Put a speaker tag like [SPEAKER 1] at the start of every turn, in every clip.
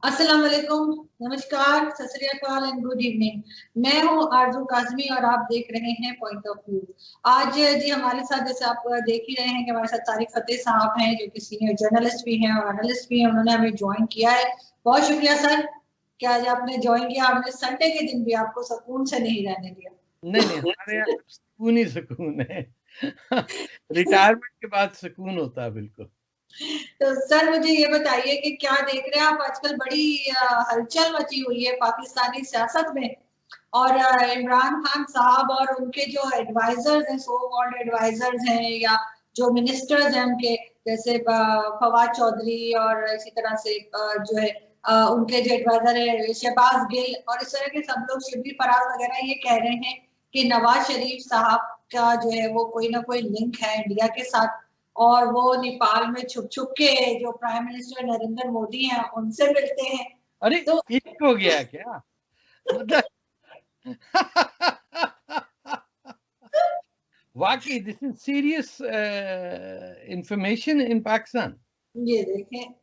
[SPEAKER 1] अस्सलाम वालेकुम, नमस्कार, सत श्री अकाल एंड गुड इवनिंग। मैं हूं आरजू काजमी और आप देख रहे हैं पॉइंट ऑफ व्यू। आज जी हमारे साथ, जैसे आप देख ही रहे हैं कि हमारे साथ तारिक फतेह साहब हैं, जो कि सीनियर जर्नलिस्ट भी हैं और एनालिस्ट भी हैं। उन्होंने हमें ज्वाइन किया है। बहुत शुक्रिया सर कि आज आपने ज्वाइन किया। आपने संडे के दिन भी आपको सुकून से नहीं रहने दिया।
[SPEAKER 2] नहीं नहीं, हमारे यहाँ सुकून ही सुकून है। रिटायरमेंट के बाद सुकून होता है बिल्कुल।
[SPEAKER 1] तो सर मुझे ये बताइए कि क्या देख रहे हैं आप, आजकल बड़ी हलचल मची हुई है पाकिस्तानी सियासत में। और इमरान खान साहब और उनके जो एडवाइजर्स हैं, सो कॉल्ड एडवाइजर्स हैं, या जो मिनिस्टर्स हैं उनके, जैसे फवाद चौधरी और इसी तरह से जो है उनके जो एडवाइजर है शहबाज गिल, और इस तरह के सब लोग, शिबली फराज वगैरह, ये कह रहे हैं कि नवाज शरीफ साहब का जो है वो कोई ना कोई लिंक है इंडिया के साथ, और वो नेपाल में छुप छुप के जो प्राइम मिनिस्टर नरेंद्र मोदी हैं उनसे मिलते हैं।
[SPEAKER 2] अरे
[SPEAKER 1] तो
[SPEAKER 2] इश्क हो गया क्या? मतलब वाकई this is serious information in Pakistan.
[SPEAKER 1] ये देखें,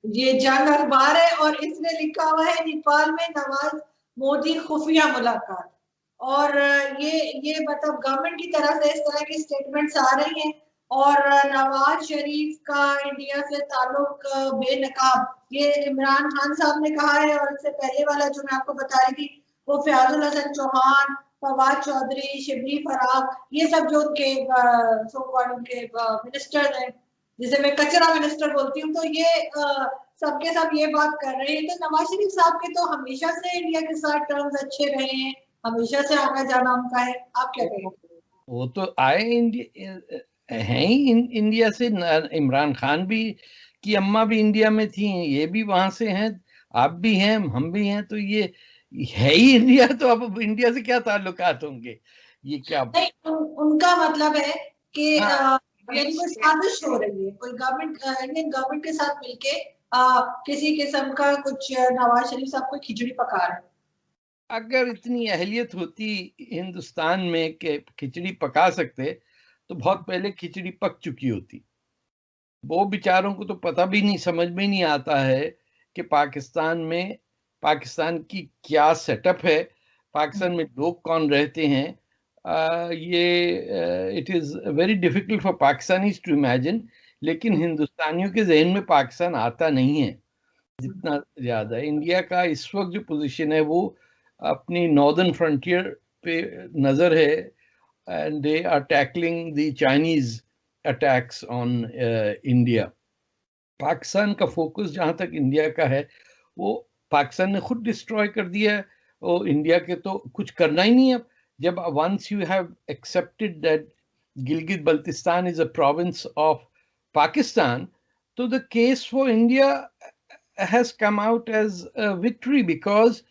[SPEAKER 1] ये जंग अखबार है और इसमें लिखा हुआ है नेपाल में नवाज मोदी खुफिया मुलाकात। और ये मतलब गवर्नमेंट की तरफ से इस तरह की स्टेटमेंट्स आ रही हैं। और नवाज शरीफ का इंडिया से ताल्लुक बेनकाब, ये इमरान खान साहब ने कहा है। और इससे पहले वाला जो मैं आपको बता रही थी, वो फयाजुल हसन चौहान, फवाद चौधरी, शिबली फराग, ये सब जो उनके सो कॉल्ड उनके मिनिस्टर हैं, जिसे मैं कचरा मिनिस्टर बोलती हूँ, तो ये सबके सब ये बात कर रहे हैं। तो नवाज शरीफ साहब के तो हमेशा से इंडिया के साथ टर्म्स अच्छे रहे हैं, हमेशा से आना जाना उनका है। आप क्या कहेंगे?
[SPEAKER 2] वो तो आए इंडिया हैं ही इंडिया से। इमरान खान भी की अम्मा भी इंडिया में थी, ये भी वहां से हैं, आप भी हैं, हम भी हैं, तो ये है ही इंडिया। तो अब इंडिया से क्या ताल्लुकात होंगे? ये क्या?
[SPEAKER 1] नहीं, उनका मतलब है कि
[SPEAKER 2] हाँ,
[SPEAKER 1] यानी कोई साजिश हो रही है, कोई गवर्नमेंट, इंडियन गवर्नमेंट के साथ मिलके किसी किस्म का कुछ नवाज शरीफ साहब को खिचड़ी पका रहे हैं।
[SPEAKER 2] अगर इतनी अहलियत होती हिंदुस्तान में कि खिचड़ी पका सकते, तो बहुत पहले खिचड़ी पक चुकी होती। वो बेचारों को तो पता भी नहीं, समझ में नहीं आता है कि पाकिस्तान की क्या सेटअप है, पाकिस्तान में लोग कौन रहते हैं। ये it is very difficult for Pakistanis to imagine. लेकिन हिंदुस्तानियों के जहन में पाकिस्तान आता नहीं है जितना ज्यादा। इंडिया का इस वक्त जो पोजीशन है वो अपनी नॉर्दर्न फ्रंटियर पे नजर है, and they are tackling the Chinese attacks on India. Pakistan का फोकस जहां तक इंडिया का है, वो पाकिस्तान ने खुद डिस्ट्रॉय कर दिया है। वो इंडिया के तो कुछ करना ही नहीं है अब। जब once you have accepted that Gilgit Baltistan is a province of Pakistan, तो the case for India has come out as a victory, because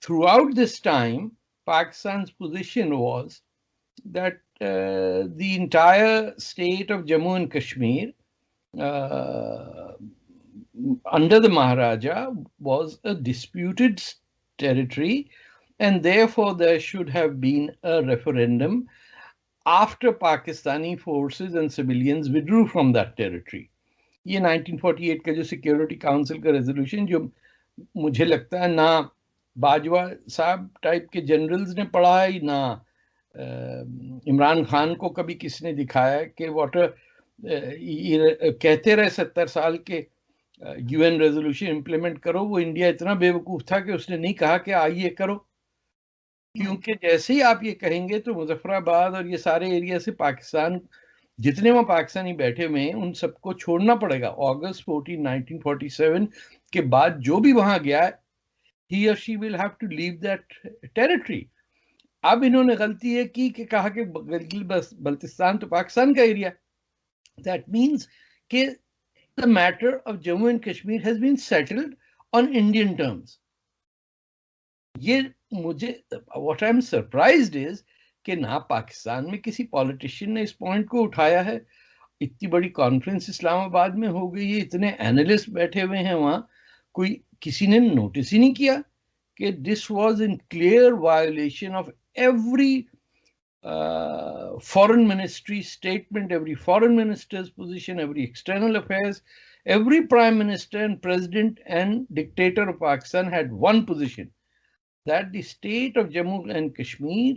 [SPEAKER 2] throughout this time, Pakistan's position was that the entire state of Jammu and Kashmir uh, under the Maharaja was a disputed territory, and therefore there should have been a referendum after Pakistani forces and civilians withdrew from that territory. ये 1948 का जो security council का resolution, जो मुझे लगता है ना बाजवा साहब टाइप के जनरल्स ने पढ़ा है, ना इमरान खान को कभी किसने दिखाया कि व्हाट कहते रहे 70 साल के यूएन रेजोल्यूशन इंप्लीमेंट करो। वो इंडिया इतना बेवकूफ था कि उसने नहीं कहा कि आइए करो, क्योंकि जैसे ही आप ये कहेंगे तो मुजफ्फराबाद और ये सारे एरिया से पाकिस्तान, जितने वहां पाकिस्तानी बैठे हुए हैं, उन सबको छोड़ना पड़ेगा। अगस्त 14 1947 के बाद जो भी वहां गया, ही और she will have to leave that territory. अब इन्होंने गलती ये की कि कहा कि गिलगित बल्तिस्तान तो पाकिस्तान का एरिया। दैट मीन्स कि the matter of Jammu and Kashmir has been settled on Indian terms. ये मुझे what I am surprised is कि ना पाकिस्तान में किसी पॉलिटिशियन ने इस पॉइंट को उठाया है। इतनी बड़ी कॉन्फ्रेंस इस्लामाबाद में हो गई है, इतने एनालिस्ट बैठे हुए हैं वहां, कोई किसी ने नोटिस ही नहीं किया कि this was in clear violation of every foreign ministry statement, every foreign minister's position, every external affairs, every prime minister and president and dictator of Pakistan had one position, that the state of Jammu and Kashmir,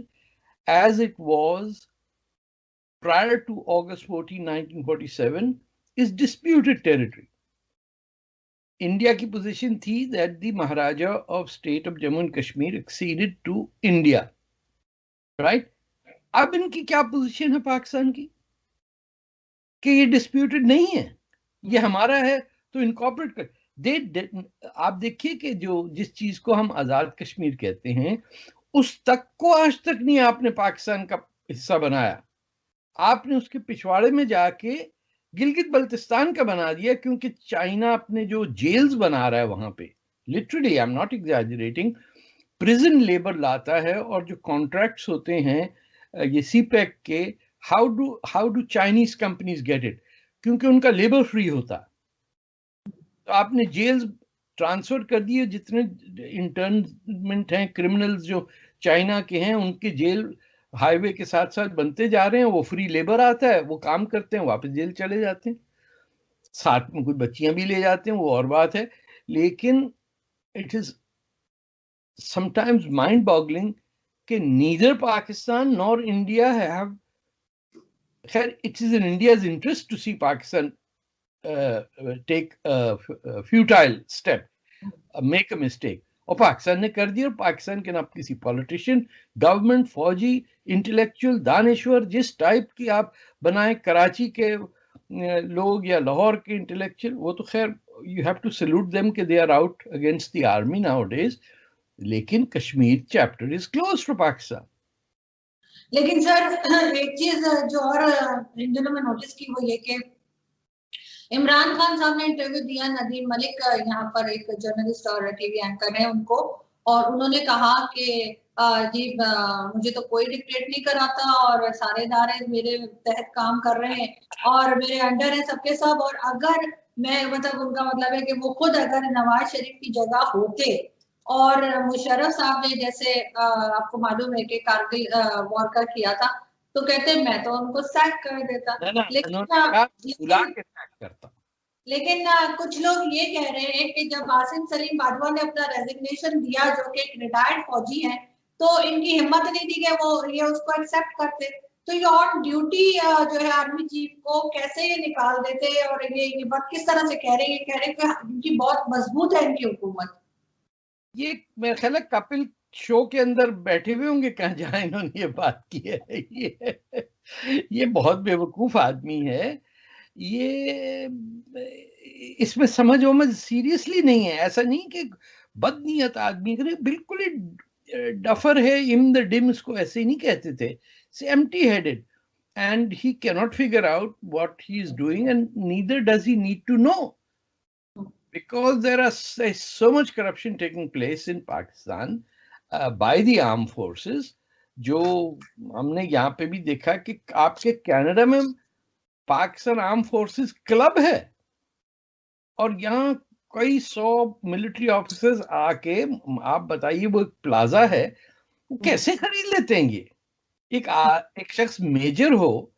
[SPEAKER 2] as it was prior to August 14, 1947, is disputed territory. India की position थी that the Maharaja of state of Jammu and Kashmir acceded to India, right? अब इनकी क्या position है पाकिस्तान की कि ये disputed नहीं है, ये हमारा है, तो इनकॉर्पोरेट कर आप देखिए कि जो जिस चीज को हम आजाद कश्मीर कहते हैं उस तक को आज तक नहीं आपने पाकिस्तान का हिस्सा बनाया, आपने उसके पिछवाड़े में जाके गिलगित बल्तिस्तान का बना दिया, क्योंकि चाइना अपने जो जेल्स बना रहा है वहां पे, literally I am not exaggerating, prison labour लाता है, और जो कॉन्ट्रैक्ट्स होते हैं ये सीपैक के, how do Chinese companies get it, क्योंकि उनका लेबर फ्री होता, तो आपने जेल्स ट्रांसफर कर दिए, जितने इंटर्नमेंट हैं क्रिमिनल्स जो चाइना के हैं उनके जेल हाईवे के साथ साथ बनते जा रहे हैं, वो फ्री लेबर आता है, वो काम करते हैं, वापस जेल चले जाते हैं, साथ में कुछ बच्चियां भी ले जाते हैं, वो और बात है, लेकिन it is sometimes mind boggling कि neither Pakistan nor India have, खैर it is in India's interest to see Pakistan take a futile step, make a mistake, और पाकिस्तान ने कर दिया, और पाकिस्तान के ना किसी पॉलिटिशियन, गवर्नमेंट, फौजी, इंटेलेक्चुअल, दानश्वर जिस टाइप की आप बनाए, कराची के लोग या लाहौर के इंटेलेक्चुअल, वो तो खैर you have to salute them कि they are out against the army nowadays, लेकिन Kashmir chapter is close for Pakistan.
[SPEAKER 1] लेकिन सर एक चीज जो और इन दिनों में नोटिस की वो ये कि इमरान खान साहब ने इंटरव्यू दिया, नदीम मलिक यहाँ पर एक जर्नलिस्ट और टीवी एंकर है उनको, और उन्होंने कहा कि जी मुझे तो कोई डिक्टेट नहीं कराता और सारे इदारे मेरे तहत काम कर रहे हैं और मेरे अंडर है सबके सब, और अगर मैं मतलब उनका मतलब है कि वो खुद अगर नवाज शरीफ की जगह होते और मुशर्रफ साहब ने जैसे आपको मालूम है कि कारगिल वॉर कर किया था, तो कहते मैं तो उनको सैक कर देता, लेकिन कुछ लोग ये कह रहे हैं कि जब आसिम सलीम बाजवा ने अपना रेजिग्नेशन दिया, जो कि एक रिटायर्ड फौजी हैं, तो इनकी हिम्मत नहीं थी कि वो ये उसको एक्सेप्ट करते, तो ये ऑन ड्यूटी जो है आर्मी चीफ को कैसे ये निकाल देते, और ये बात किस तरह से कह रहे हैं, कह रहे हैं कि इनकी बहुत मजबूत है इनकी हुकूमत।
[SPEAKER 2] ये मेरे ख्याल है कपिल शो के अंदर बैठे हुए होंगे कहाँ जहाँ इन्होंने ये बात की है, ये बहुत बेवकूफ आदमी है, ये इसमें समझ सीरियसली नहीं है, ऐसा नहीं कि बदनीयत आदमी करे, बिल्कुल ही डफर है, इम द डिम इसको ऐसे ही नहीं कहते थे, से empty headed, and he cannot figure out what he is doing, and neither does he need to know, because there is so much corruption taking place in Pakistan by the armed forces, जो हमने यहाँ पे भी देखा कि आपके Canada में Pakistan arm forces club है, और यहाँ कई 100 मिलिट्री ऑफिसर्स आके, आप बताइए वो एक प्लाजा है, वो कैसे खरीद लेते हैं ये, एक शख्स मेजर हो,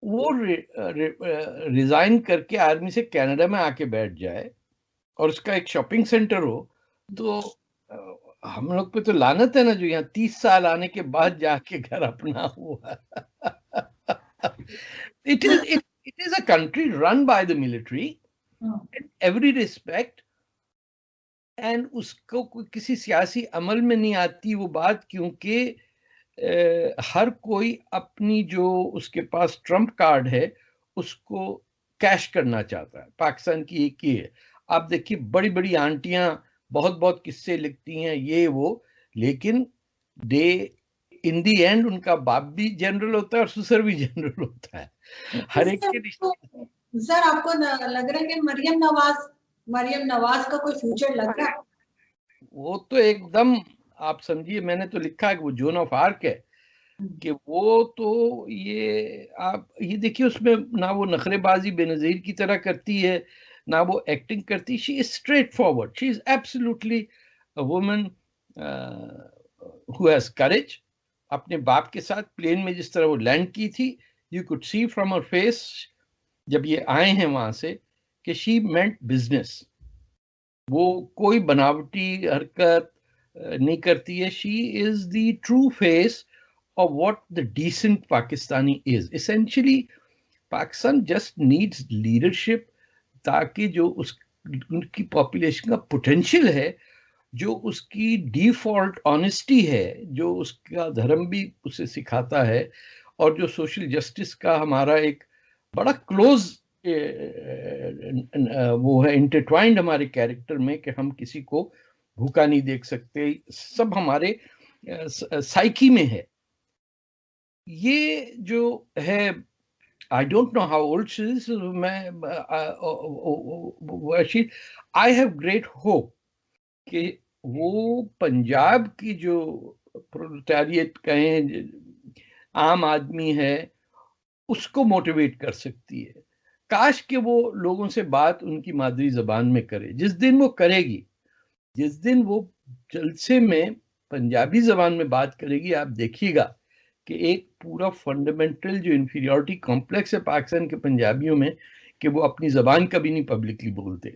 [SPEAKER 2] वो रिजाइन करके आर्मी से कनाडा में आके बैठ जाए और उसका एक शॉपिंग सेंटर हो, तो हम लोग पे तो लानत है ना, जो यहाँ 30 साल आने के बाद जाके घर अपना हुआ। It is a country run by the military in every respect, and उसको किसी सियासी अमल में नहीं आती वो बात, क्योंकि हर कोई अपनी जो उसके पास ट्रम्प कार्ड है उसको कैश करना चाहता है। पाकिस्तान की एक ही है, आप देखिए बड़ी बड़ी आंटियां बहुत बहुत किस्से लिखती हैं ये वो, लेकिन दे इन दी एंड उनका बाप भी जनरल होता है और ससुर भी जनरल होता है, हर एक के रिश्ते।
[SPEAKER 1] सर आपको लग रहा है कि मरियम नवाज का कोई फ्यूचर लग रहा है?
[SPEAKER 2] वो तो एकदम आप समझिए, मैंने तो लिखा है कि वो जोन ऑफ आर्क है, कि वो तो ये देखिए उसमें ना वो नखरेबाजी बेनजीर की तरह करती है, ना वो एक्टिंग करती, she is straightforward, she is absolutely a woman who has courage, अपने बाप के साथ प्लेन में जिस तरह वो लैंड की थी, you could see from her face जब ये आए हैं वहां से कि शी मेंट बिजनेस। वो कोई बनावटी हरकत नहीं करती है। She is the true face of what the decent Pakistani is. Essentially, Pakistan just needs leadership ताकि जो उनकी पॉपुलेशन का पोटेंशियल है, जो उसकी डिफॉल्ट ऑनेस्टी है, जो उसका धर्म भी उसे सिखाता है, और जो सोशल जस्टिस का हमारा एक बड़ा क्लोज वो है इंटरट्वाइंड हमारे कैरेक्टर में कि हम किसी को भूखा नहीं देख सकते, सब हमारे साइकी में है। ये जो है, आई don't know how old she is, I have great hope कि वो पंजाब की जो प्रोलेटारिएट कहें, आम आदमी है, उसको मोटिवेट कर सकती है। काश कि वो लोगों से बात उनकी मादरी जबान में करे। जिस दिन वो करेगी, जिस दिन वो जलसे में पंजाबी जबान में बात करेगी, आप देखिएगा कि एक पूरा फंडामेंटल जो इंफीरियरिटी कॉम्प्लेक्स है पाकिस्तान के पंजाबियों में, कि वो अपनी जबान कभी नहीं पब्लिकली बोलते,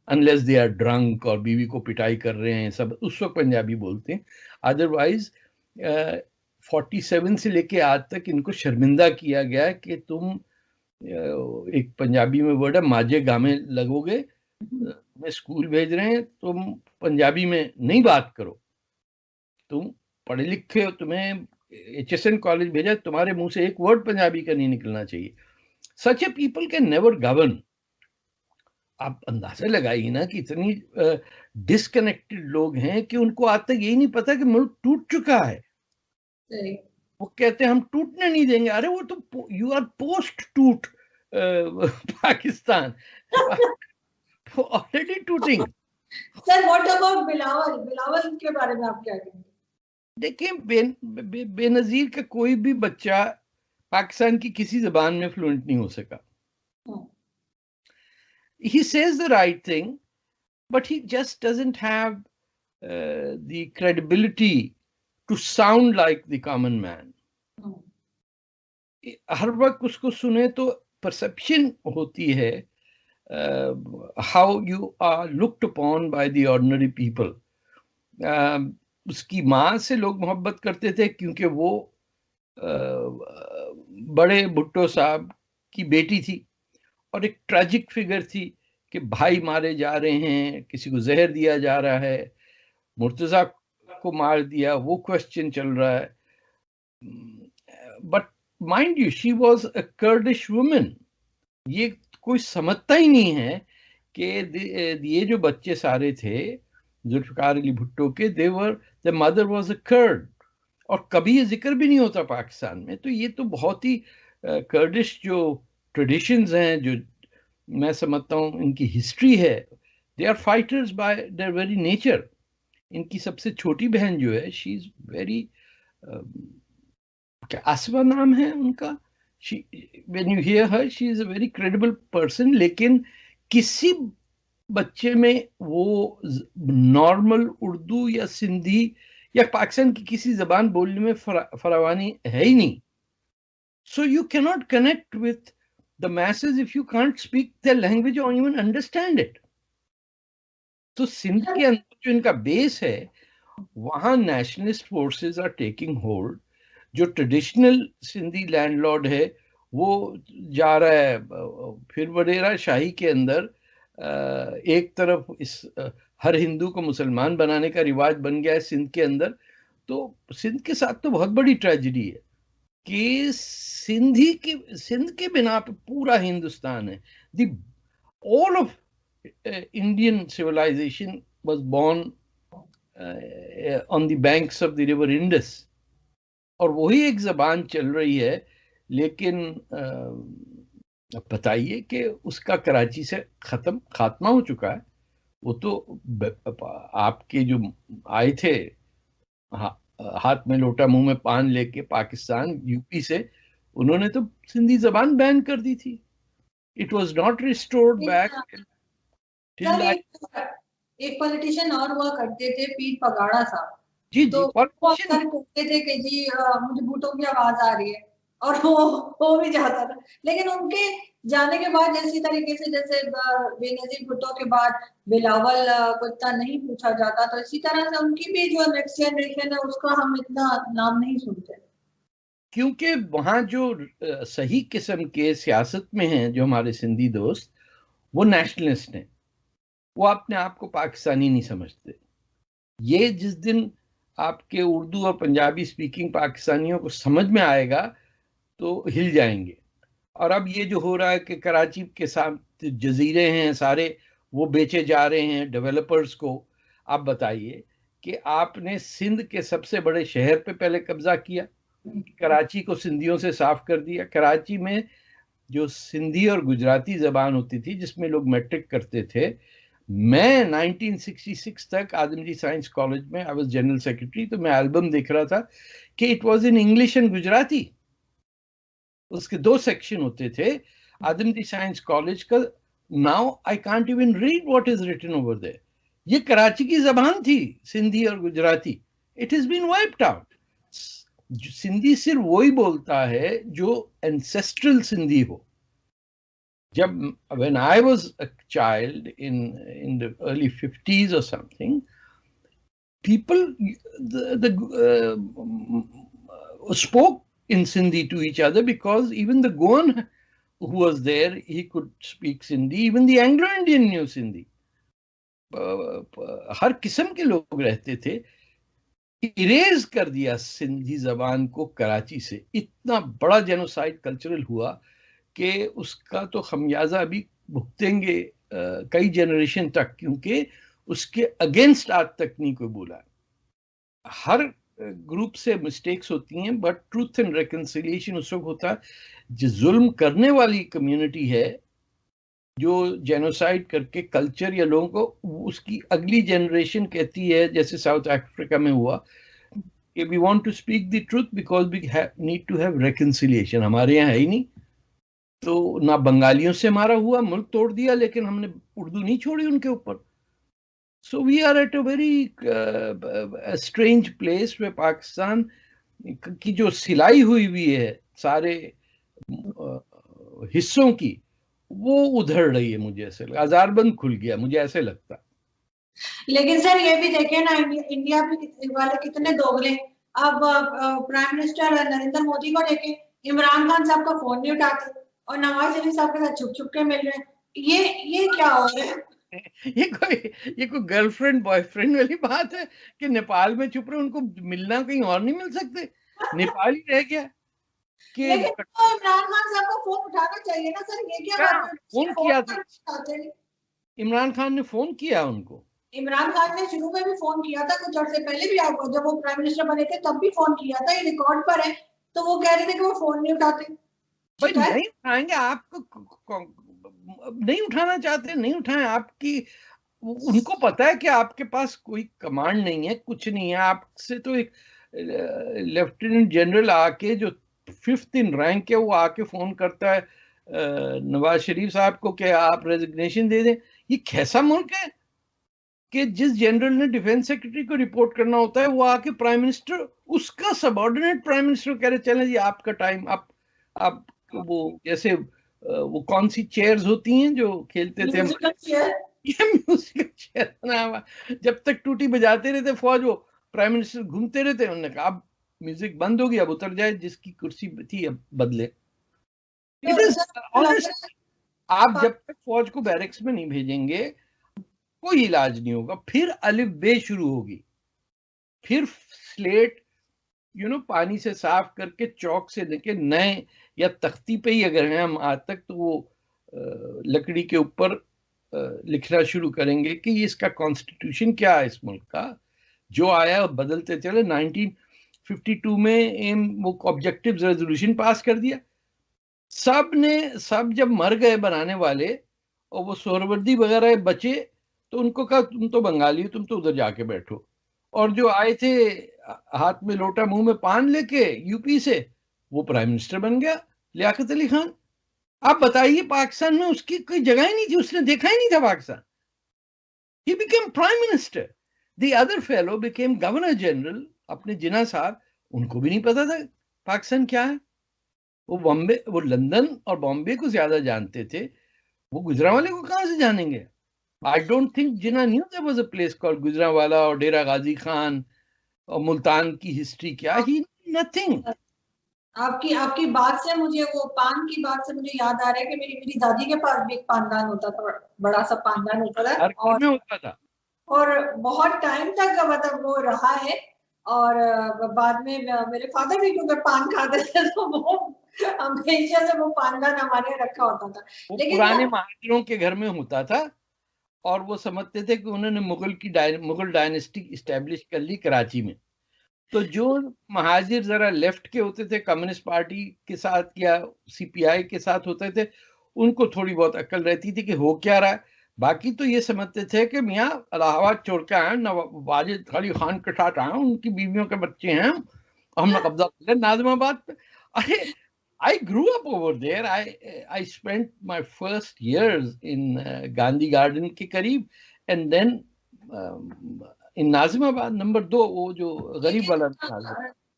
[SPEAKER 2] अनलेस दे आर ड्रंक और बीवी को पिटाई कर रहे हैं, सब उस वक्त पंजाबी बोलते हैं। अदरवाइज 47 से लेके आज तक इनको शर्मिंदा किया गया कि तुम एक पंजाबी में वर्ड है माजे गामे लगोगे, मैं स्कूल भेज रहे हैं, तुम पंजाबी में नहीं बात करो, तुम पढ़े लिखे हो, तुम्हें HSN कॉलेज भेजा, तुम्हारे मुंह से एक वर्ड पंजाबी का नहीं निकलना चाहिए। सच ए पीपल कैन नेवर गवर्न। आप अंदाजा लगाइए ना कि इतनी डिस्कनेक्टेड लोग हैं कि उनको आज तक यही नहीं पता कि मुल्क टूट चुका है। वो कहते हैं हम टूटने नहीं देंगे। अरे वो तो यू आर पोस्ट टूट Pakistan already tooting.
[SPEAKER 1] Sir what about Bilawal? Bilawal के बारे में आप क्या कहेंगे?
[SPEAKER 2] देखिए, बेनजीर का कोई भी बच्चा पाकिस्तान की किसी जबान में फ्लुएंट नहीं हो सका। He says the right thing, but he just doesn't have the credibility to sound like the common man. हर वक्त उसको सुने तो परसेप्शन होती है how you are looked upon by the ordinary people. उसकी माँ से लोग मोहब्बत करते थे क्योंकि वो बड़े भुट्टो साहब की बेटी थी और एक ट्रैजिक फिगर थी कि भाई मारे जा रहे हैं, किसी को जहर दिया जा रहा है, मुर्तजा को मार दिया, वो क्वेश्चन चल रहा है। But mind you, she was a Kurdish woman. ये कोई समझता ही नहीं है कि ये जो बच्चे सारे थे जुल्फिकार अली भुट्टो के, the mother was a Kurd, और कभी ये जिक्र भी नहीं होता पाकिस्तान में। तो ये तो बहुत ही कर्डिश जो ट्रेडिशंस हैं, जो मैं समझता हूँ इनकी हिस्ट्री है, they are fighters by their very nature. इनकी सबसे छोटी बहन जो है, शी इज वेरी, क्या आसवा नाम है उनका, when you here her, she is a very credible person. लेकिन किसी बच्चे में वो नॉर्मल उर्दू या सिंधी या पाकिस्तान की किसी जबान बोलने में फरावानी है ही नहीं। So you cannot connect with the masses if you can't speak their language or even understand it. तो सिंध के अंदर जो इनका बेस है, वहां nationalist forces are taking hold. जो ट्रेडिशनल सिंधी लैंडलॉर्ड है वो जा रहा है फिर वडेरा शाही के अंदर। एक तरफ इस हर हिंदू को मुसलमान बनाने का रिवाज बन गया है सिंध के अंदर। तो सिंध के साथ तो बहुत बड़ी ट्रेजिडी है कि सिंध के बिना पे पूरा हिंदुस्तान है। All of Indian civilisation was born on the banks of the river Indus, और वही एक जबान चल रही है। लेकिन बताइए कि उसका कराची से खात्मा हो चुका है। वो तो आपके जो आए थे हाथ में लोटा मुंह में पान लेके पाकिस्तान यूपी से, उन्होंने तो सिंधी जबान बैन कर दी थी। It was not restored back.
[SPEAKER 1] एक पॉलिटिशियन और हुआ करते थे, पीर पगाड़ा साहब,
[SPEAKER 2] जी
[SPEAKER 1] तो
[SPEAKER 2] जी,
[SPEAKER 1] वो अक्सर कहते थे कि जी मुझे भुट्टो की आवाज आ रही है, और वो हो भी जाता था। लेकिन उनके जाने के बाद इसी तरीके से, जैसे बेनजीर भुट्टो के बाद बिलावल को इतना नहीं पूछा जाता, तो इसी तरह से उनकी भी जो नेक्स्ट जनरेशन है उसका हम इतना नाम नहीं सुनते।
[SPEAKER 2] क्योंकि वहाँ जो सही किस्म के सियासत में हैं जो हमारे सिंधी दोस्त, वो नेशनलिस्ट हैं, वो अपने आप को पाकिस्तानी नहीं समझते। ये जिस दिन आपके उर्दू और पंजाबी स्पीकिंग पाकिस्तानियों को समझ में आएगा तो हिल जाएंगे। और अब ये जो हो रहा है कि कराची के साथ जजीरे हैं सारे, वो बेचे जा रहे हैं डेवलपर्स को। आप बताइए कि आपने सिंध के सबसे बड़े शहर पे पहले कब्जा किया, कराची को सिंधियों से साफ कर दिया। कराची में जो सिंधी और गुजराती जबान होती थी जिसमें लोग मैट्रिक करते थे, मैं 1966 तक आदमजी साइंस कॉलेज में, आई वाज जनरल सेक्रेटरी, तो मैं एल्बम देख रहा था कि it was in English and Gujarati. उसके 2 सेक्शन होते थे आदमजी साइंस कॉलेज का। Now I can't even read what is written over there. ये कराची की जबान थी, सिंधी और Gujarati. It has been wiped out. Sindhi सिर्फ वही बोलता है जो एंसेस्ट्रल सिंधी हो। जब when I was a child in the early 50s or something, people spoke in Sindhi to each other, because even the Goan who was there, he could speak Sindhi. Even the Anglo-Indian knew Sindhi. हर किस्म के लोग रहते थे। Erase कर दिया सिंधी जबान को कराची से। इतना बड़ा जेनोसाइड कल्चरल हुआ कि उसका तो खमियाजा अभी भुगतेंगे कई जनरेशन तक, क्योंकि उसके अगेंस्ट आज तक नहीं कोई बोला। हर ग्रुप से मिस्टेक्स होती हैं, बट ट्रूथ एंड रिकंसिलिएशन उस वक्त होता है जो जुल्म करने वाली कम्युनिटी है, जो जेनोसाइड करके कल्चर या लोगों को, उसकी अगली जनरेशन कहती है, जैसे साउथ अफ्रीका में हुआ कि we want to speak the truth because we need to have reconciliation. हमारे यहाँ है ही नहीं। तो ना बंगालियों से मारा हुआ, मुल्क तोड़ दिया, लेकिन हमने उर्दू नहीं छोड़ी उनके ऊपर। So we are at a very strange place में पाकिस्तान की जो सिलाई हुई है सारे हिस्सों की, वो उधड़ रही है। मुझे ऐसे अजारबंद खुल गया, मुझे ऐसे लगता।
[SPEAKER 1] लेकिन सर ये भी देखें ना, इंडिया वाले कितने दोगले। अब प्राइम मिनिस्टर नरेंद्र मोदी को देखें, इमरान खान साहब का फोन नहीं उठाते और नवाज शरीफ साहब के साथ छुप छुप के मिल रहे हैं। ये क्या हो रहा है?
[SPEAKER 2] ये कोई गर्लफ्रेंड बॉयफ्रेंड वाली बात है कि नेपाल में छुप रहे, उनको मिलना कहीं और नहीं मिल सकते? नेपाल ही रह गया कि
[SPEAKER 1] लेकिन तो इमरान खान साहब को फोन उठाना चाहिए ना सर, ये क्या बात है?
[SPEAKER 2] फोन किया था, इमरान खान ने फोन किया उनको।
[SPEAKER 1] इमरान खान ने शुरू में भी फोन किया था, कुछ अर्से पहले भी, आपको जब वो प्राइम मिनिस्टर बने थे तब भी फोन किया था, ये रिकॉर्ड पर है। तो वो कह रहे थे कि वो फोन नहीं उठाते।
[SPEAKER 2] भाई नहीं उठाएंगे, आपको नहीं उठाना चाहते, नहीं उठाएं। आपकी, उनको पता है कि आपके पास कोई कमांड नहीं है, कुछ नहीं है आपसे। तो एक लेफ्टिनेंट जनरल आके जो 5th इन रैंक है, वो आके फोन करता है नवाज शरीफ साहब को कि आप रेजिग्नेशन दे दें। ये कैसा मुल्क है कि जिस जनरल ने डिफेंस सेक्रेटरी को रिपोर्ट करना होता है, वो आके प्राइम मिनिस्टर, उसका सबऑर्डिनेट प्राइम मिनिस्टर कह रहे चले जी आपका टाइम, आप वो जैसे वो कौन सी चेयर्स होती हैं जो खेलते थे, ये म्यूजिकल चेयर बना हुआ, जब तक टूटी बजाते रहते फौज, वो प्राइम मिनिस्टर घूमते रहते। उन्होंने कहा अब म्यूजिक बंद हो गया, अब उतर जाए, जिसकी कुर्सी थी अब बदले। It is honest. आप जब तक फौज को बैरक्स में नहीं भेजेंगे कोई इलाज नहीं होगा। फिर अलिफ बे शुरू होगी, फिर स्लेट पानी से साफ करके चौक से देके नए, या तख्ती पे ही अगर हैं हम आज तक, तो वो लकड़ी के ऊपर लिखना शुरू करेंगे कि इसका कॉन्स्टिट्यूशन क्या है इस मुल्क का। जो आया बदलते चले। 1952 में वो ऑब्जेक्टिव रेजोल्यूशन पास कर दिया। सब जब मर गए बनाने वाले और वो सोहरवर्दी वगैरह बचे, तो उनको कहा तुम तो बंगाली हो, तुम तो उधर जाके बैठो। और जो आए थे हाथ में लोटा मुंह में पान लेके यूपी से, वो प्राइम मिनिस्टर बन गया, लियाकत अली खान। आप बताइए, पाकिस्तान में उसकी कोई जगह ही नहीं थी, उसने देखा ही नहीं था Pakistan. He became prime minister. The other fellow became Governor General, अपने जिन्ना साहब, उनको भी नहीं पता था पाकिस्तान क्या है। वो लंदन और बॉम्बे को ज्यादा जानते थे, वो गुजरांवाले को कहाँ से जानेंगे? I don't think Jinnah knew there was a place called Gujranwala और डेरा गाजी खान और मुल्तान की हिस्ट्री क्या, he knew nothing.
[SPEAKER 1] आपकी आपकी बात से मुझे, वो पान की बात से मुझे याद आ रहा है कि मेरी मेरी दादी के पास भी एक पानदान होता था, बड़ा सा पानदान होता था,
[SPEAKER 2] हर घर में होता था,
[SPEAKER 1] और बहुत टाइम तक मतलब वो रहा है। और बाद में मेरे फादर भी क्योंकि पान खाते थे तो वो हमेशा से वो पानदान हमारे यहाँ रखा होता था।
[SPEAKER 2] वो
[SPEAKER 1] लेकिन
[SPEAKER 2] पुराने महाजरों के घर में होता था, और वो समझते थे कि उन्होंने मुगल डायनेस्टी इस्टेब्लिश कर ली कराची में। तो जो महाजिर जरा लेफ्ट के होते थे, कम्युनिस्ट पार्टी के साथ या सीपीआई के साथ होते थे, उनको थोड़ी बहुत अक्ल रहती थी कि हो क्या रहा है। बाकी तो ये समझते थे कि मियाँ इलाहाबाद छोड़ के आए, वाजिद अली खान के साथ आए, उनकी बीवियों के बच्चे हैं, हमने कब्जा कर लिया नाज़िमाबाद पे। अरे I grew up over there. I spent my first years in Gandhi Garden के करीब, and then in Nazimabad number 2, वो जो गरीब वाला था।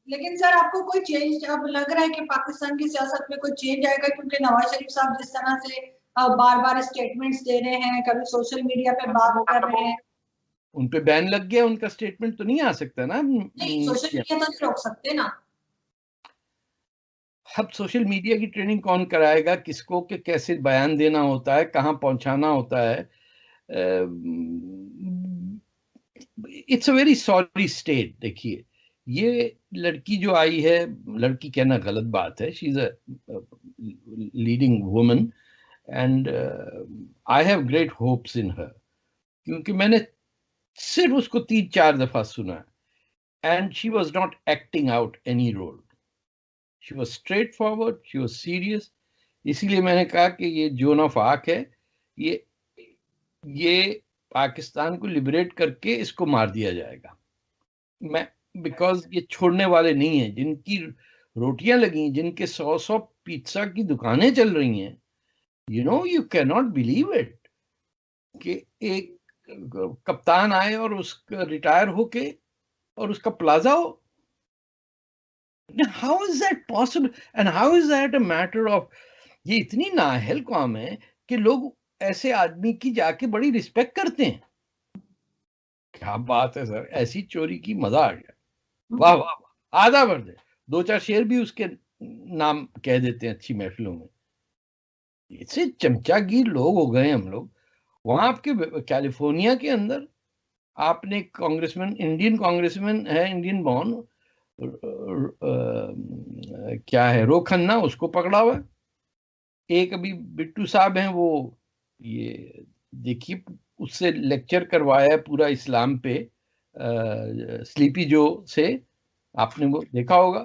[SPEAKER 1] लेकिन सर आपको कोई चेंज अब लग रहा है कि पाकिस्तान की सियासत में कोई चेंज आएगा? क्योंकि नवाज शरीफ साहब जिस तरह से बार बार स्टेटमेंट्स दे रहे हैं, कभी सोशल मीडिया पे बात कर रहे हैं।
[SPEAKER 2] उन पे बैन लग गया, उनका स्टेटमेंट तो नहीं आ सकता ना।
[SPEAKER 1] नहीं, सोशल मीडिया तो नहीं रोक सकते ना।
[SPEAKER 2] अब सोशल मीडिया की ट्रेनिंग कौन कराएगा किसको, कि कैसे बयान देना होता है, कहाँ पहुंचाना होता है। It's a very sorry state. देखिए, ये लड़की जो आई है, लड़की कहना गलत बात है, she is a leading woman, and I have great hopes in her, क्योंकि मैंने सिर्फ उसको 3-4 दफा सुना, and she was not acting out any role, she was straightforward, she was serious. इसीलिए मैंने कहा कि ये जोन ऑफ आर्क है, ये पाकिस्तान को लिबरेट करके इसको मार दिया जाएगा। मैं बिकॉज ये छोड़ने वाले नहीं है, जिनकी रोटियां लगी, जिनके 100 पिज्जा की दुकानें चल रही हैं, you can not believe it कि एक कप्तान आए और उसका रिटायर होके और उसका प्लाजा हो। How is that possible, and how is that a matter of, ये इतनी नाअहल कौम है कि लोग ऐसे आदमी की जाके बड़ी रिस्पेक्ट करते हैं। क्या बात है सर, ऐसी चोरी की मजा आ गया, वाह वाह वाह, आधा भर दे, 2-4 शेर भी उसके नाम कह देते हैं अच्छी महफिलों में। ऐसे चमचागिर लोग हो गए हम लोग। वहां आपके कैलिफोर्निया के अंदर आपने कांग्रेसमैन, इंडियन कांग्रेसमैन है, इंडियन बॉर्न, क्या है, रो खन्ना, उसको पकड़ा हुआ है। एक अभी बिट्टू साहब हैं, वो ये देखिए, उससे लेक्चर करवाया है पूरा इस्लाम पे, स्लीपी जो से। आपने वो देखा होगा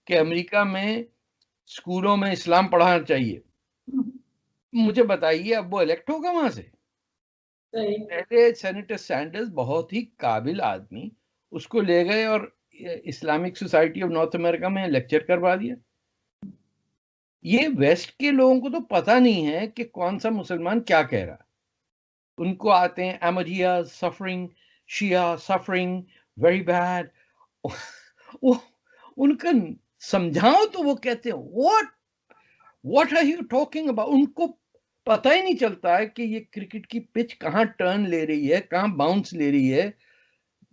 [SPEAKER 2] कि अमेरिका में स्कूलों में इस्लाम पढ़ाना चाहिए। मुझे बताइए, अब वो इलेक्ट होगा वहां से? पहले सेनेटर सैंडर्स, बहुत ही काबिल आदमी, उसको ले गए और Islamic society of north America में लेक्चर करवा दिया। ये वेस्ट के लोगों को तो पता नहीं है कि कौन सा मुसलमान क्या कह रहा है। उनको आते हैं Ahmadiyya suffering, Shia suffering, very bad. वो उनका समझाओ तो वो कहते हैं what are you talking about. उनको पता ही नहीं चलता है कि ये क्रिकेट की पिच कहाँ टर्न ले रही है, कहाँ बाउंस ले रही है।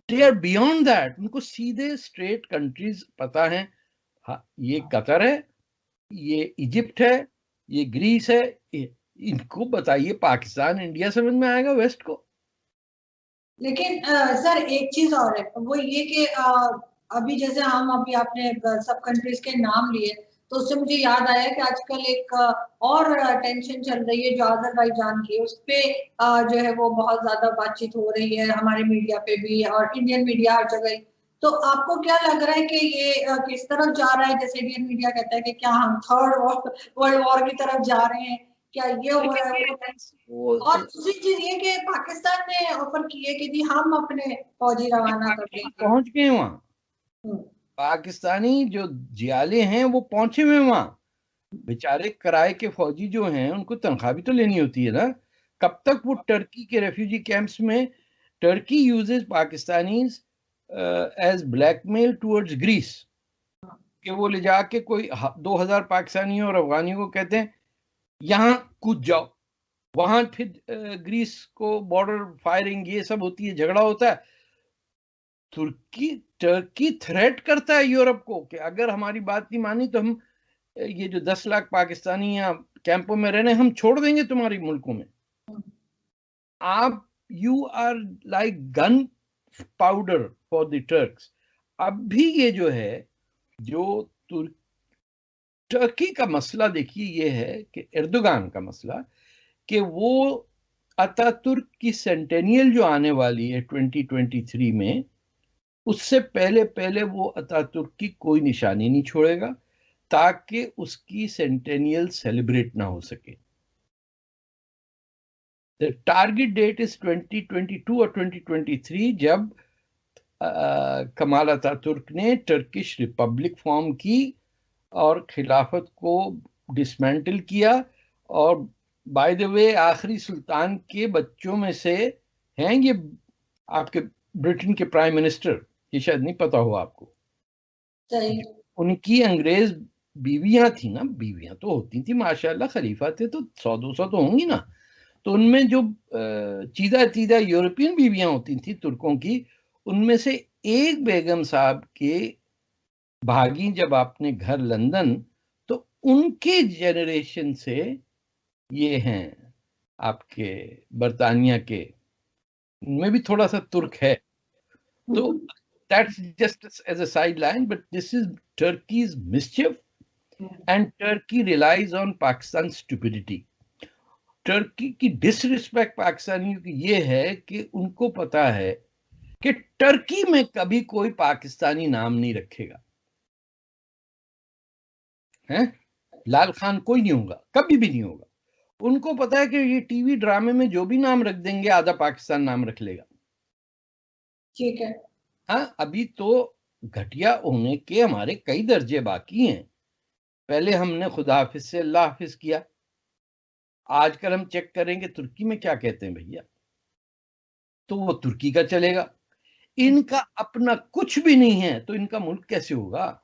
[SPEAKER 2] They are beyond that. उनको सीधे स्ट्रेट कंट्रीज पता है। हाँ, ये कतर है, ये इजिप्ट है, ये ग्रीस है। इनको बताइए पाकिस्तान, इंडिया समझ में आएगा वेस्ट को?
[SPEAKER 1] लेकिन सर एक चीज और है, वो ये कि अभी जैसे हम अभी आपने सब कंट्रीज के नाम लिए, तो उससे मुझे याद आया कि आजकल एक और टेंशन चल रही है जो अजरबैजान की, उस पे जो है वो बहुत ज्यादा बातचीत हो रही है हमारे मीडिया पे भी और इंडियन मीडिया हर जगह। तो आपको क्या लग रहा है कि ये किस तरफ जा रहा है? जैसे इंडियन मीडिया कहता है कि क्या हम थर्ड वर्ल्ड वॉर की तरफ जा रहे हैं, क्या ये हो रहा है वो? और दूसरी चीज ये कि पाकिस्तान ने ऑफर की है कि जी हम अपने फौजी रवाना कर देंगे।
[SPEAKER 2] पहुंच गए वहां, पाकिस्तानी जो जियाले हैं वो पहुंचे हुए वहां। बेचारे किराए के फौजी जो हैं, उनको तनख्वाह भी तो लेनी होती है ना। कब तक वो टर्की के रेफ्यूजी कैंप्स में Turkey uses Pakistanis as blackmail towards Greece, कि वो ले जाके कोई 2000 पाकिस्तानियों और अफगानियों को कहते हैं यहाँ कूद जाओ, वहां फिर ग्रीस को बॉर्डर फायरिंग ये सब होती है, झगड़ा होता है। टर्की थ्रेट करता है यूरोप को कि अगर हमारी बात नहीं मानी तो हम ये जो 10 लाख पाकिस्तानी यहाँ कैंपों में रहने हम छोड़ देंगे तुम्हारी मुल्कों में। आप you are like gunpowder for the Turks. अब भी ये जो है जो टर्की का मसला देखिए ये है कि एर्दोगान का मसला कि वो अतातुर्क की सेंटेनियल जो आने वाली है 2023 में, उससे पहले वो अतातुर्क की कोई निशानी नहीं छोड़ेगा ताकि उसकी सेंटेनियल सेलिब्रेट ना हो सके। The target date is 2022 और 2023 जब कमाल अतातुर्क ने टर्किश रिपब्लिक फॉर्म की और खिलाफत को डिसमेंटल किया। और बाय द वे आखिरी सुल्तान के बच्चों में से हैं ये आपके ब्रिटेन के प्राइम मिनिस्टर, ये शायद नहीं पता हो आपको।
[SPEAKER 1] सही।
[SPEAKER 2] उनकी अंग्रेज बीवियां थी ना, बीवियां तो होती थी माशाल्लाह, खलीफा थे तो 100-200 तो होंगी ना। तो उनमें जो चीदा यूरोपियन बीवियां होती थी तुर्कों की, उनमें से एक बेगम साहब के भागी जब आपने घर लंदन, तो उनके जनरेशन से ये हैं आपके बर्तानिया के, उनमें भी थोड़ा सा तुर्क है। तो that's just as a sideline, but this is Turkey's mischief and Turkey relies on Pakistan's stupidity. Turkey की डिसरिस्पेक्ट पाकिस्तानियों की ये है कि उनको पता है कि टर्की में कभी कोई पाकिस्तानी नाम नहीं रखेगा, हैं? लाल खान कोई नहीं होगा, कभी भी नहीं होगा। उनको पता है कि ये टीवी ड्रामे में जो भी नाम रख देंगे आधा पाकिस्तान नाम रख लेगा।
[SPEAKER 1] ठीक है।
[SPEAKER 2] हाँ, अभी तो घटिया होने के हमारे कई दर्जे बाकी हैं। पहले हमने खुदा हाफिज से अल्लाह हाफिज किया, आजकल हम चेक करेंगे तुर्की में क्या कहते हैं भैया, तो वो तुर्की का चलेगा। इनका अपना कुछ भी नहीं है तो इनका मुल्क कैसे होगा?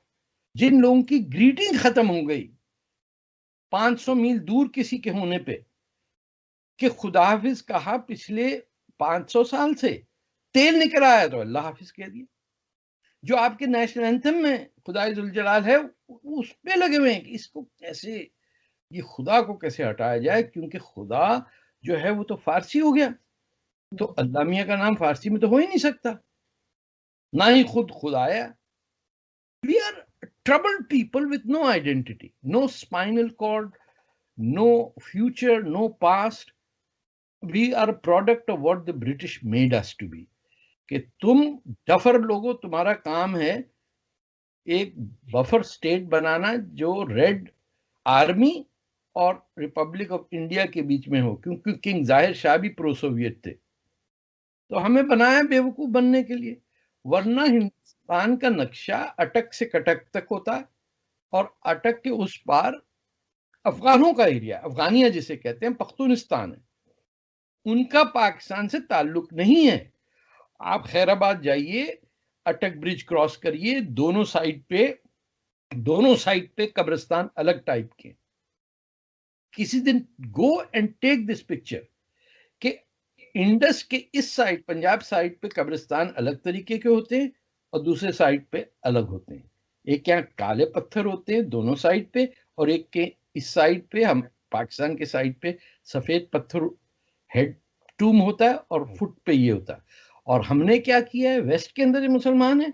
[SPEAKER 2] जिन लोगों की ग्रीटिंग खत्म हो गई 500 मील दूर किसी के होने पे कि खुदा हाफिज कहा पिछले 500 साल से, तेल निकल आया तो अल्लाह हाफिज कह दिया। जो आपके नेशनल एंथम में खुदाई जुल जलाल है उस पे लगे हुए हैं कि इसको कैसे, ये खुदा को कैसे हटाया जाए, क्योंकि खुदा जो है वो तो फारसी हो गया, तो अल्लाह मियां का नाम फारसी में तो हो ही नहीं सकता, ना ही खुद खुदाया। We are troubled people with no identity, no spinal cord, no future, no past. We are a product of what the British made us to be. कि तुम डफर लोगों, तुम्हारा काम है एक बफर स्टेट बनाना जो रेड आर्मी और Republic of India के बीच में हो, क्योंकि किंग जाहिर शाह भी प्रो सोवियत थे, तो हमें बनाया बेवकूफ बनने के लिए। वरना हिंदुस्तान का नक्शा अटक से कटक तक होता है और अटक के उस पार अफगानों का एरिया, अफगानिया जिसे कहते हैं, पख्तूनिस्तान है, उनका पाकिस्तान से ताल्लुक नहीं है। आप खैराबाद जाइए, अटक ब्रिज क्रॉस करिए, दोनों साइड पे कब्रिस्तान अलग टाइप के। किसी दिन go and take this picture कि इंडस के इस साइड पंजाब साइड पे कब्रिस्तान अलग तरीके के होते हैं और दूसरे साइड पे अलग होते हैं। एक यहाँ काले पत्थर होते हैं दोनों साइड पे, और एक के इस साइड पे, हम पाकिस्तान के साइड पे सफेद पत्थर हेड टूम होता है और फुट पे ये होता है। और हमने क्या किया है, वेस्ट के अंदर जो मुसलमान है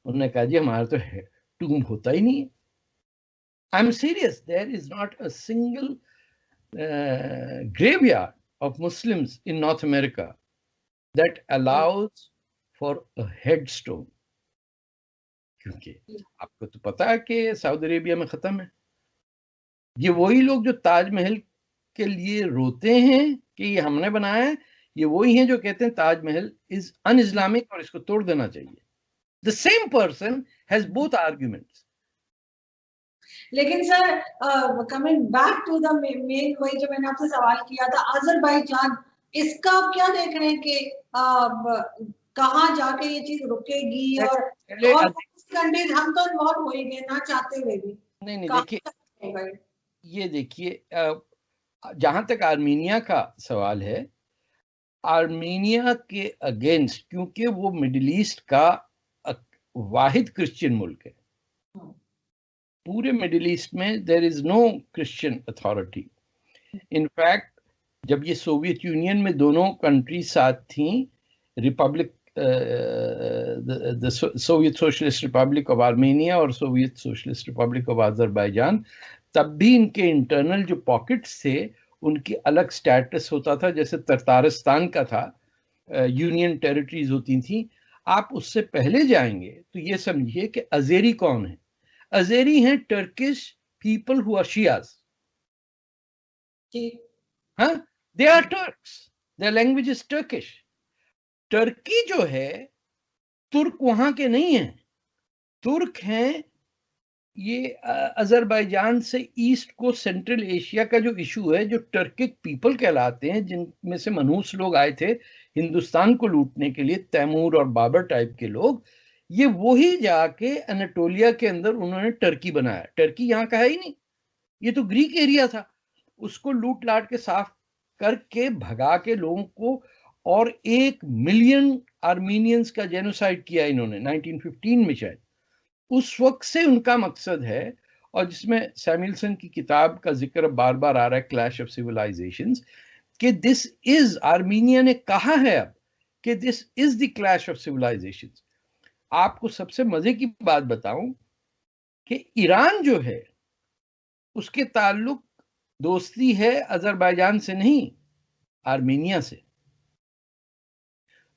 [SPEAKER 2] उन्होंने कहा जी हमारा तो टूम होता ही नहीं है। I am serious, there is not a single graveyard of Muslims in North America that allows for a headstone. क्योंकि आपको तो पता है कि सऊदी अरेबिया में खत्म है। ये वही लोग जो ताजमहल के लिए रोते हैं कि ये हमने बनाया है, ये वही हैं जो कहते हैं ताजमहल इज अन इस्लामिक और इसको तोड़ देना चाहिए। The same person has both arguments.
[SPEAKER 1] लेकिन sir coming back to the main, वही जो मैंने आपसे सवाल किया था, अजरबैजान इसका आप क्या देख रहे हैं कि कहाँ जाके ये चीज रुकेगी? और कंट्रीज हम तो इन्वॉल्व हो ही गए ना चाहते हुए भी।
[SPEAKER 2] नहीं देखिए, ये देखिए, जहां तक आर्मीनिया का सवाल है, आर्मीनिया के अगेंस्ट, क्योंकि वो मिडिल ईस्ट का वाहिद क्रिश्चियन मुल्क है, पूरे मिडिल ईस्ट में there is no Christian authority. In fact जब ये सोवियत यूनियन में दोनों कंट्री साथ थी, republic, Soviet Socialist Republic of Armenia और Soviet Socialist Republic of Azerbaijan, तब भी इनके इंटरनल जो पॉकेट्स थे उनकी अलग स्टेटस होता था, जैसे तरतारिस्तान का था, यूनियन टेरिटरीज होती थी। आप उससे पहले जाएंगे तो ये समझिए कि अजेरी कौन है? अजेरी हैं Turkish people who are Shias. हाँ, they are Turks, their language is Turkish. Turkey जो है, तुर्क वहां के नहीं है, तुर्क हैं ये अजरबैजान से ईस्ट को सेंट्रल एशिया का जो इशू है, जो टर्किक पीपल कहलाते हैं, जिनमें से मनहूस लोग आए थे हिंदुस्तान को लूटने के लिए, तैमूर और बाबर टाइप के लोग, ये वही जाके अनाटोलिया के अंदर उन्होंने टर्की बनाया। टर्की यहाँ का है ही नहीं, ये तो ग्रीक एरिया था। उसको लूट लाट के साफ करके भगा के लोगों को, और 1 मिलियन आर्मीनियंस का जेनोसाइड किया इन्होंने 1915 में शायद। उस वक्त से उनका मकसद है, और जिसमें सैमुअलसन की किताब का जिक्र बार बार आ रहा है, क्लैश ऑफ सिविलाइजेशंस, कि दिस इज, आर्मीनिया ने कहा है अब कि this is the clash of civilisations. आपको सबसे मजे की बात बताऊं कि ईरान जो है उसके ताल्लुक दोस्ती है अजरबैजान से नहीं, आर्मीनिया से।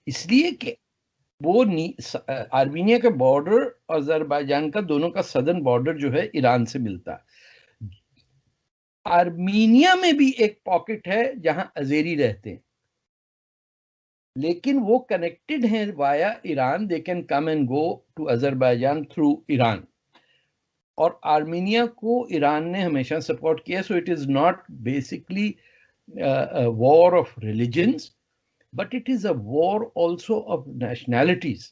[SPEAKER 2] इसलिए कि वो आर्मीनिया का बॉर्डर और अजरबैजान का, दोनों का सदर्न बॉर्डर जो है ईरान से मिलता है। आर्मीनिया में भी एक पॉकेट है जहां अजेरी रहते हैं, लेकिन वो कनेक्टेड हैं via Iran, they can come and go to Azerbaijan through Iran. और आर्मीनिया को ईरान ने हमेशा सपोर्ट किया। So it is not basically war of religions, but it is a war also of nationalities.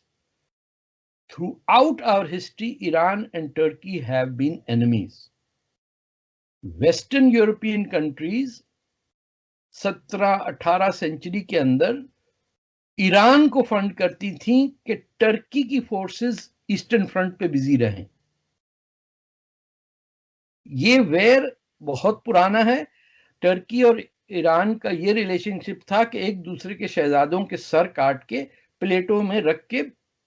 [SPEAKER 2] Throughout our history, Iran and Turkey have been enemies. Western European countries 17-18 century के अंदर Iran को fund करती थी कि Turkey की forces eastern front पे busy रहें। ये वेर बहुत पुराना है। टर्की और ईरान का ये रिलेशनशिप था कि एक दूसरे के शहजादों के सर काट के प्लेटों में रख के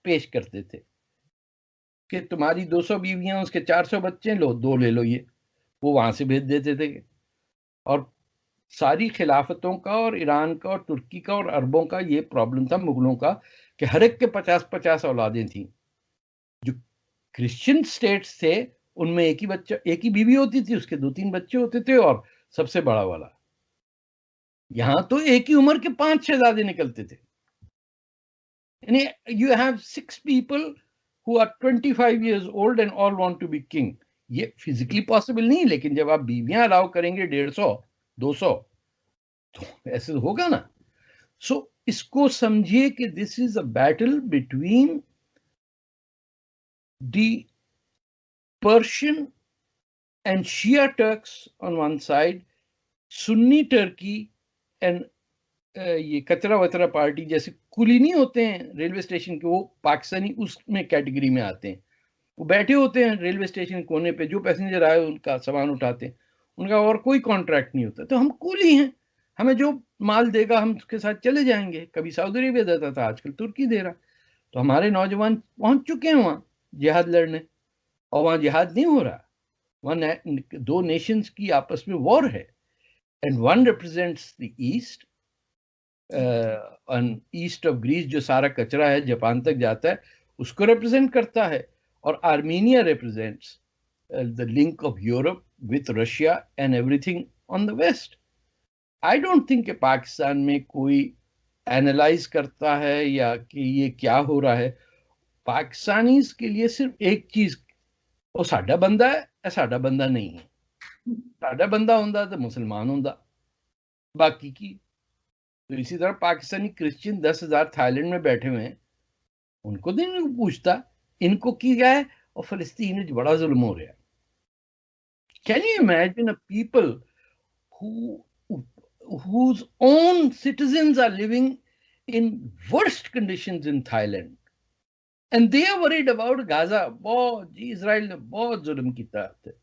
[SPEAKER 2] पेश करते थे कि तुम्हारी 200 बीवियां, उसके 400 बच्चे, लो 2 ले लो, ये वो वहां से भेज देते थे। और सारी खिलाफतों का और ईरान का और तुर्की का और अरबों का ये प्रॉब्लम था, मुगलों का, कि हर एक के 50-50 औलादें थी। जो क्रिश्चियन स्टेट्स थे उनमें एक ही बच्चा, एक ही बीवी होती थी, उसके 2-3 बच्चे होते थे, और सबसे बड़ा वाला। यहां तो एक ही उम्र के 5 शहजादे निकलते थे। यानी you have 6 people who are 25 years old and all want to be king. ये फिजिकली पॉसिबल नहीं, लेकिन जब आप बीवियां अलाउ करेंगे 150-200, तो ऐसे तो होगा ना। सो इसको समझिए कि this is a battle between the Persian and Shia Turks on one side, Sunni Turkey and ये कचरा वचरा पार्टी, जैसे कुली नहीं होते हैं रेलवे स्टेशन के, वो पाकिस्तानी उसमें कैटेगरी में आते हैं। वो बैठे होते हैं रेलवे स्टेशन कोने पे, जो पैसेंजर आए उनका सामान उठाते हैं, उनका और कोई कॉन्ट्रैक्ट नहीं होता। तो हम कुली हैं, हमें जो माल देगा हम उसके साथ चले जाएंगे। कभी सऊदी अरेबिया देता था, आजकल तुर्की दे रहा। तो हमारे नौजवान पहुंच चुके हैं वहां जिहाद लड़ने, और वहां जिहाद नहीं हो रहा, वहां 2 नेशंस की आपस में वॉर है, and one represents the east, east of Greece, जो सारा कचरा है जापान तक जाता है, उसको रिप्रेजेंट करता है, और Armenia represents the link of Europe with Russia and everything on the west. I don't think कि पाकिस्तान में कोई एनालाइज करता है या कि ये क्या हो रहा है। पाकिस्तानीज के लिए सिर्फ एक चीज, वो साडा बंदा है, साडा बंदा नहीं है। साडा बंदा होंदा तो मुसलमान होंदा, बाकी की तो इसी तरह पाकिस्तानी क्रिश्चियन 10,000 थाईलैंड में बैठे हुए हैं, उनको नहीं पूछता इनको की गया है, और फिलिस्तीन में बड़ा जुल्म हो रहा है। Can you imagine a people whose own citizens are living in worst conditions in Thailand, and they are worried about Gaza? बहुत जी, इजराइल ने बहुत जुल्म किया है।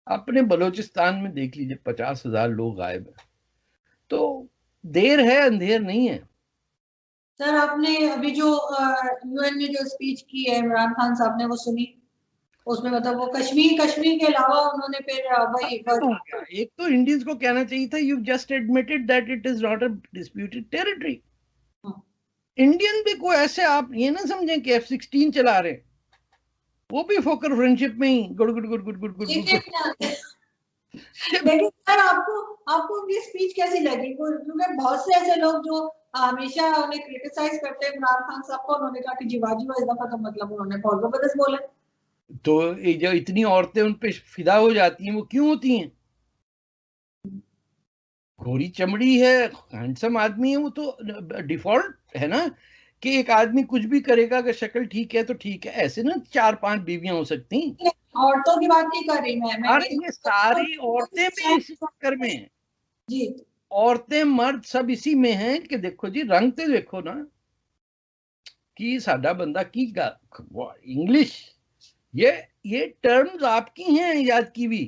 [SPEAKER 2] अपने बलोचिस्तान में देख लीजिए 50,000 लोग गायब हैं। तो देर है अंधेर नहीं है।
[SPEAKER 1] सर आपने अभी जो यूएन में जो स्पीच की है इमरान खान साहब ने, वो सुनी? उसमें मतलब वो कश्मीर के अलावा उन्होंने फिर वही
[SPEAKER 2] एक तो इंडियंस को कहना चाहिए था, you just admitted that it is not a disputed territory. Indian भी कोई ऐसे आप ये ना समझें कि F-16 चला रहे, वो भी फोकर फ्रेंडशिप में ही गुड़ गुड़ गुड़ गुड़ गुड़ गुड़।
[SPEAKER 1] लेकिन सर आपको उनकी स्पीच कैसी लगी? क्योंकि बहुत से ऐसे लोग जो हमेशा उन्हें क्रिटिसाइज करते हैं इमरान खान साहब को, उन्होंने कहा कि जीवाजी इस दफा तो मतलब उन्होंने बहुत जबरदस्त बोला।
[SPEAKER 2] तो जो इतनी औरतें उन पे फिदा हो जाती हैं, वो क्यों होती हैं? गोरी चमड़ी है, हैंडसम आदमी है, वो तो डिफॉल्ट है ना कि एक आदमी कुछ भी करेगा, अगर शक्ल ठीक है तो ठीक है। ऐसे ना 4-5 बीवियां हो सकती।
[SPEAKER 1] औरतों की बात नहीं कर रही मैं
[SPEAKER 2] अरे ये सारी औरतें भी इसी चक्कर में हैं
[SPEAKER 1] जी।
[SPEAKER 2] औरतें मर्द सब इसी में हैं कि देखो जी, रंग तो देखो ना कि साडा बंदा की इंग्लिश, ये टर्म्स आपकी हैं याद की भी।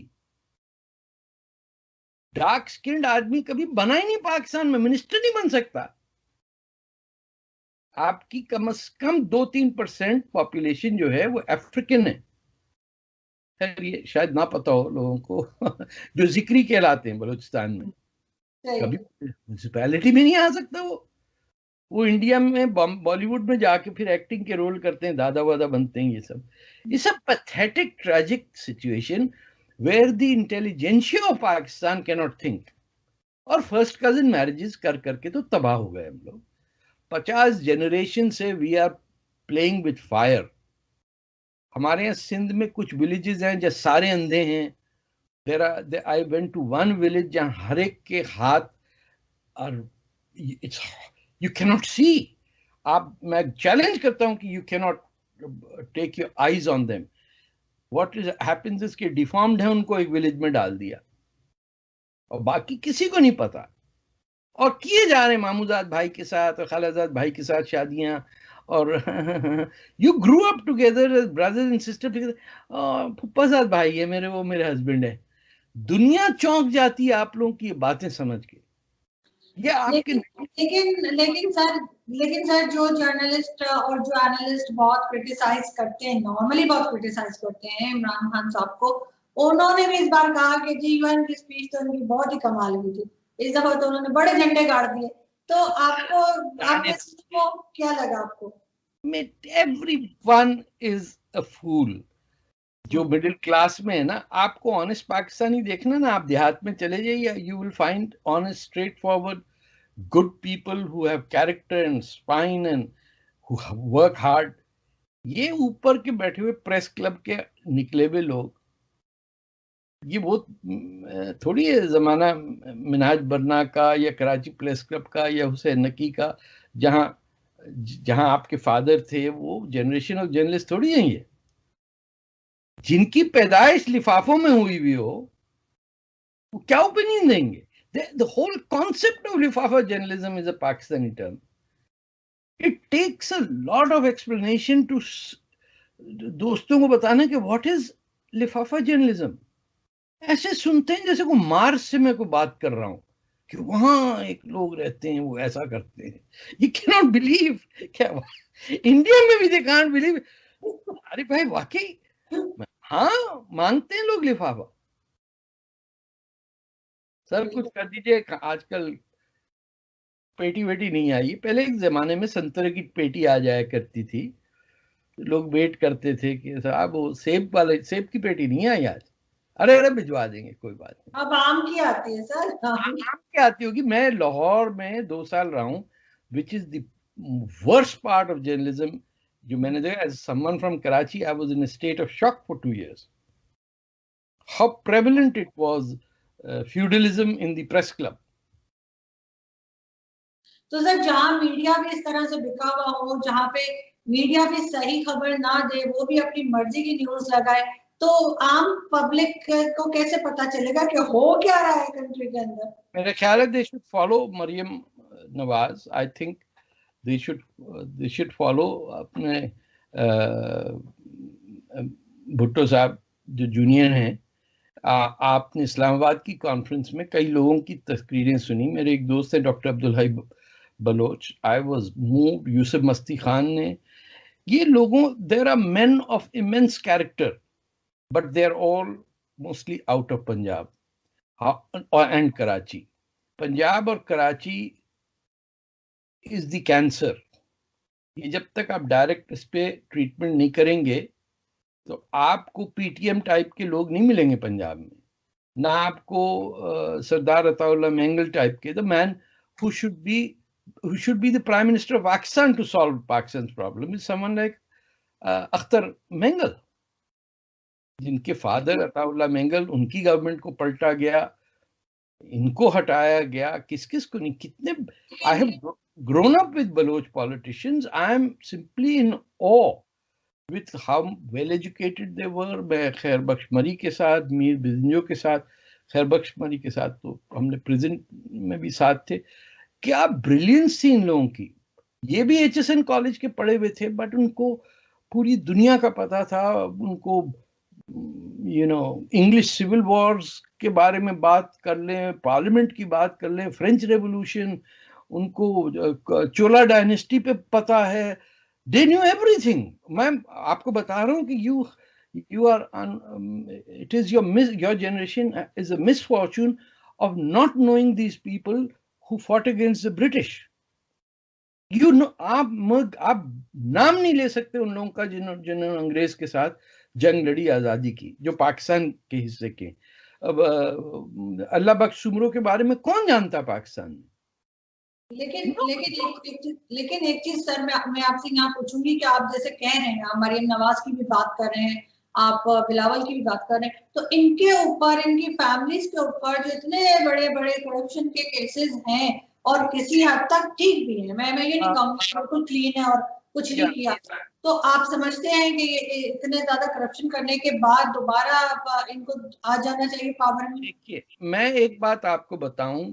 [SPEAKER 2] डार्क स्किन्ड आदमी कभी बना ही नहीं पाकिस्तान में, मिनिस्टर नहीं बन सकता। आपकी कम से कम 2-3% पॉपुलेशन जो है वो अफ्रीकन है। ये शायद ना पता हो लोगों को जो जिक्री कहलाते हैं बलूचिस्तान में, कभी म्यूनिसिपैलिटी में नहीं आ सकता। वो इंडिया में बॉलीवुड में जाके फिर एक्टिंग के रोल करते हैं, दादा वादा बनते हैं। ये सब pathetic tragic situation where the intelligentsia of Pakistan can not think. और फर्स्ट कजिन मैरिजेस कर करके तो तबाह हो गए हम लोग। 50 जनरेशन से we are playing with fire. हमारे यहाँ सिंध में कुछ विलेजेस हैं जहाँ सारे अंधे हैं। I went to one village जहाँ हर एक के हाथ और it's you can not see. मैं चैलेंज करता हूं कि you can not take your eyes on them. What is happens is कि डिफॉर्म्ड है, उनको एक विलेज में डाल दिया और बाकी किसी को नहीं पता। और किए जा रहे मामूजाद भाई के साथ और खालाजाद भाई के साथ शादियां, और you grow up together brothers and sister together. फुप्पाजाद भाई है मेरे, वो मेरे हस्बैंड है। दुनिया चौंक जाती है आप लोगों की ये बातें समझ के। ये आपके
[SPEAKER 1] लेकिन सर जो जर्नलिस्ट और जो एनालिस्ट बहुत क्रिटिसाइज करते हैं, नॉर्मली बहुत क्रिटिसाइज करते हैं इमरान खान साहब को, उन्होंने भी इस बार कहा कि जी यूएन की स्पीच तो उनकी बहुत ही कमाल की थी, इस दफा तो उन्होंने बड़े झंडे गाड़ दिए। तो आपको क्या लगा? आपको
[SPEAKER 2] everyone is a fool। जो मिडिल क्लास में है ना, आपको ऑनेस्ट पाकिस्तानी देखना ना, आप देहात में चले जाइए, you will find honest straight forward good people who have character and spine and who work hard. ये ऊपर के बैठे हुए प्रेस क्लब के निकले हुए लोग, ये बहुत थोड़ी है जमाना मिनाज बरना का या कराची प्रेस क्लब का या हुसैन नकी का, जहां जहां आपके फादर थे। वो जनरेशन ऑफ जर्नलिस्ट थोड़ी है ये, जिनकी पैदाइश लिफाफों में हुई भी हो, वो क्या ओपिनियन देंगे? The whole concept of lifafa journalism is a Pakistani term. It takes a lot of explanation to दोस्तों को बताना कि what is लिफाफा जर्नलिज्म। ऐसे सुनते हैं जैसे को मार्स से मैं को बात कर रहा हूं कि वहां एक लोग रहते हैं, वो ऐसा करते हैं। You can not believe. क्या इंडिया में भी दे कांट बिलीव। अरे भाई वाकई, हाँ मांगते हैं लोग लिफाफा। सर कुछ कर दीजिए। आजकल पेटी वेटी नहीं आई। पहले एक जमाने में संतरे की पेटी आ जाया करती थी, लोग वेट करते थे कि साहब वो सेब की पेटी नहीं आई आज। अरे भिजवा देंगे, कोई बात नहीं।
[SPEAKER 1] अब आम की आती है सर।
[SPEAKER 2] आम की आती होगी। मैं लाहौर में 2 साल रहा हूँ, which is the worst part of journalism जो मैंने देखा। As someone from Karachi, I was in a state of shock for 2 years how prevalent it was feudalism in the press club।
[SPEAKER 1] तो सर जहाँ मीडिया भी इस तरह से बिका हुआ हो, जहाँ पे मीडिया भी सही खबर ना दे, वो भी अपनी मर्जी की न्यूज लगाए, तो आम पब्लिक को कैसे पता चलेगा कि हो क्या रहा है कंट्री के अंदर?
[SPEAKER 2] मेरा ख्याल है they should follow Maryam Nawaz. I think they should follow अपने भुट्टो साहब जो जूनियर हैं. आपने इस्लामाबाद की कॉन्फ्रेंस में कई लोगों की तस्वीरें सुनी. मेरे एक दोस्त है doctor Abdul Hai Baloch. I was moved. Yusuf Masti Khan ने, ये लोगों, there are men of immense character, but they are all mostly out of Punjab and Karachi. Punjab और कराची इज द कैंसर. ये जब तक आप डायरेक्ट इस पे ट्रीटमेंट नहीं करेंगे तो आपको पीटीएम टाइप के लोग नहीं मिलेंगे पंजाब में, ना आपको सरदार अताउल्लाह मेंगल टाइप के. The man who should be the prime minister of Pakistan to solve Pakistan's problem is someone like Akhtar Mengal, जिनके फादर अताउल्लाह मेंगल, उनकी गवर्नमेंट को पलटा गया, इनको हटाया गया, किस किस को नहीं. कितने, I have grown up with Baloch politicians. I am simply in awe with how well educated they were. मैं खैर बख्श मरी के साथ, मीर बिजनियो के साथ, खैर बख्श मरी के साथ तो हमने प्रेजेंट में भी साथ थे. क्या ब्रिलियंस थी इन लोगों की. ये भी एचएसएन कॉलेज के पढ़े हुए थे, बट उनको पूरी दुनिया का पता था. उनको इंग्लिश सिविल वॉर्स के बारे में बात कर लें, पार्लियामेंट की बात कर लें, फ्रेंच रेवोल्यूशन, उनको चोला डायनेस्टी पे पता है. They knew everything. मैं आपको बता रहा हूँ कि you are it is your generation is a misfortune of not knowing these people who fought against the British. You know, आप नाम नहीं ले सकते उन लोगों का जिन्होंने अंग्रेज के साथ जंग लड़ी, आजादी की, जो पाकिस्तान के हिस्से के. अब अल्लाह बख्श सुमरो के बारे में कौन जानता पाकिस्तान में?
[SPEAKER 1] लेकिन एक चीज सर मैं आपसे यहाँ पूछूंगी कि आप जैसे कह रहे हैं, आप मरियम नवाज की भी बात कर रहे हैं, आप बिलावल की भी बात कर रहे हैं, तो इनके ऊपर, इनकी फैमिलीज के ऊपर जो इतने बड़े बड़े करप्शन के केसेस हैं और किसी हद तक ठीक भी है, मैं ये नहीं कहूँगी बिल्कुल क्लीन है और कुछ नहीं किया, तो आप समझते हैं कि इतने ज्यादा करप्शन करने के बाद दोबारा इनको आ जाना चाहिए पावर में?
[SPEAKER 2] देखिए, मैं एक बात आपको बताऊं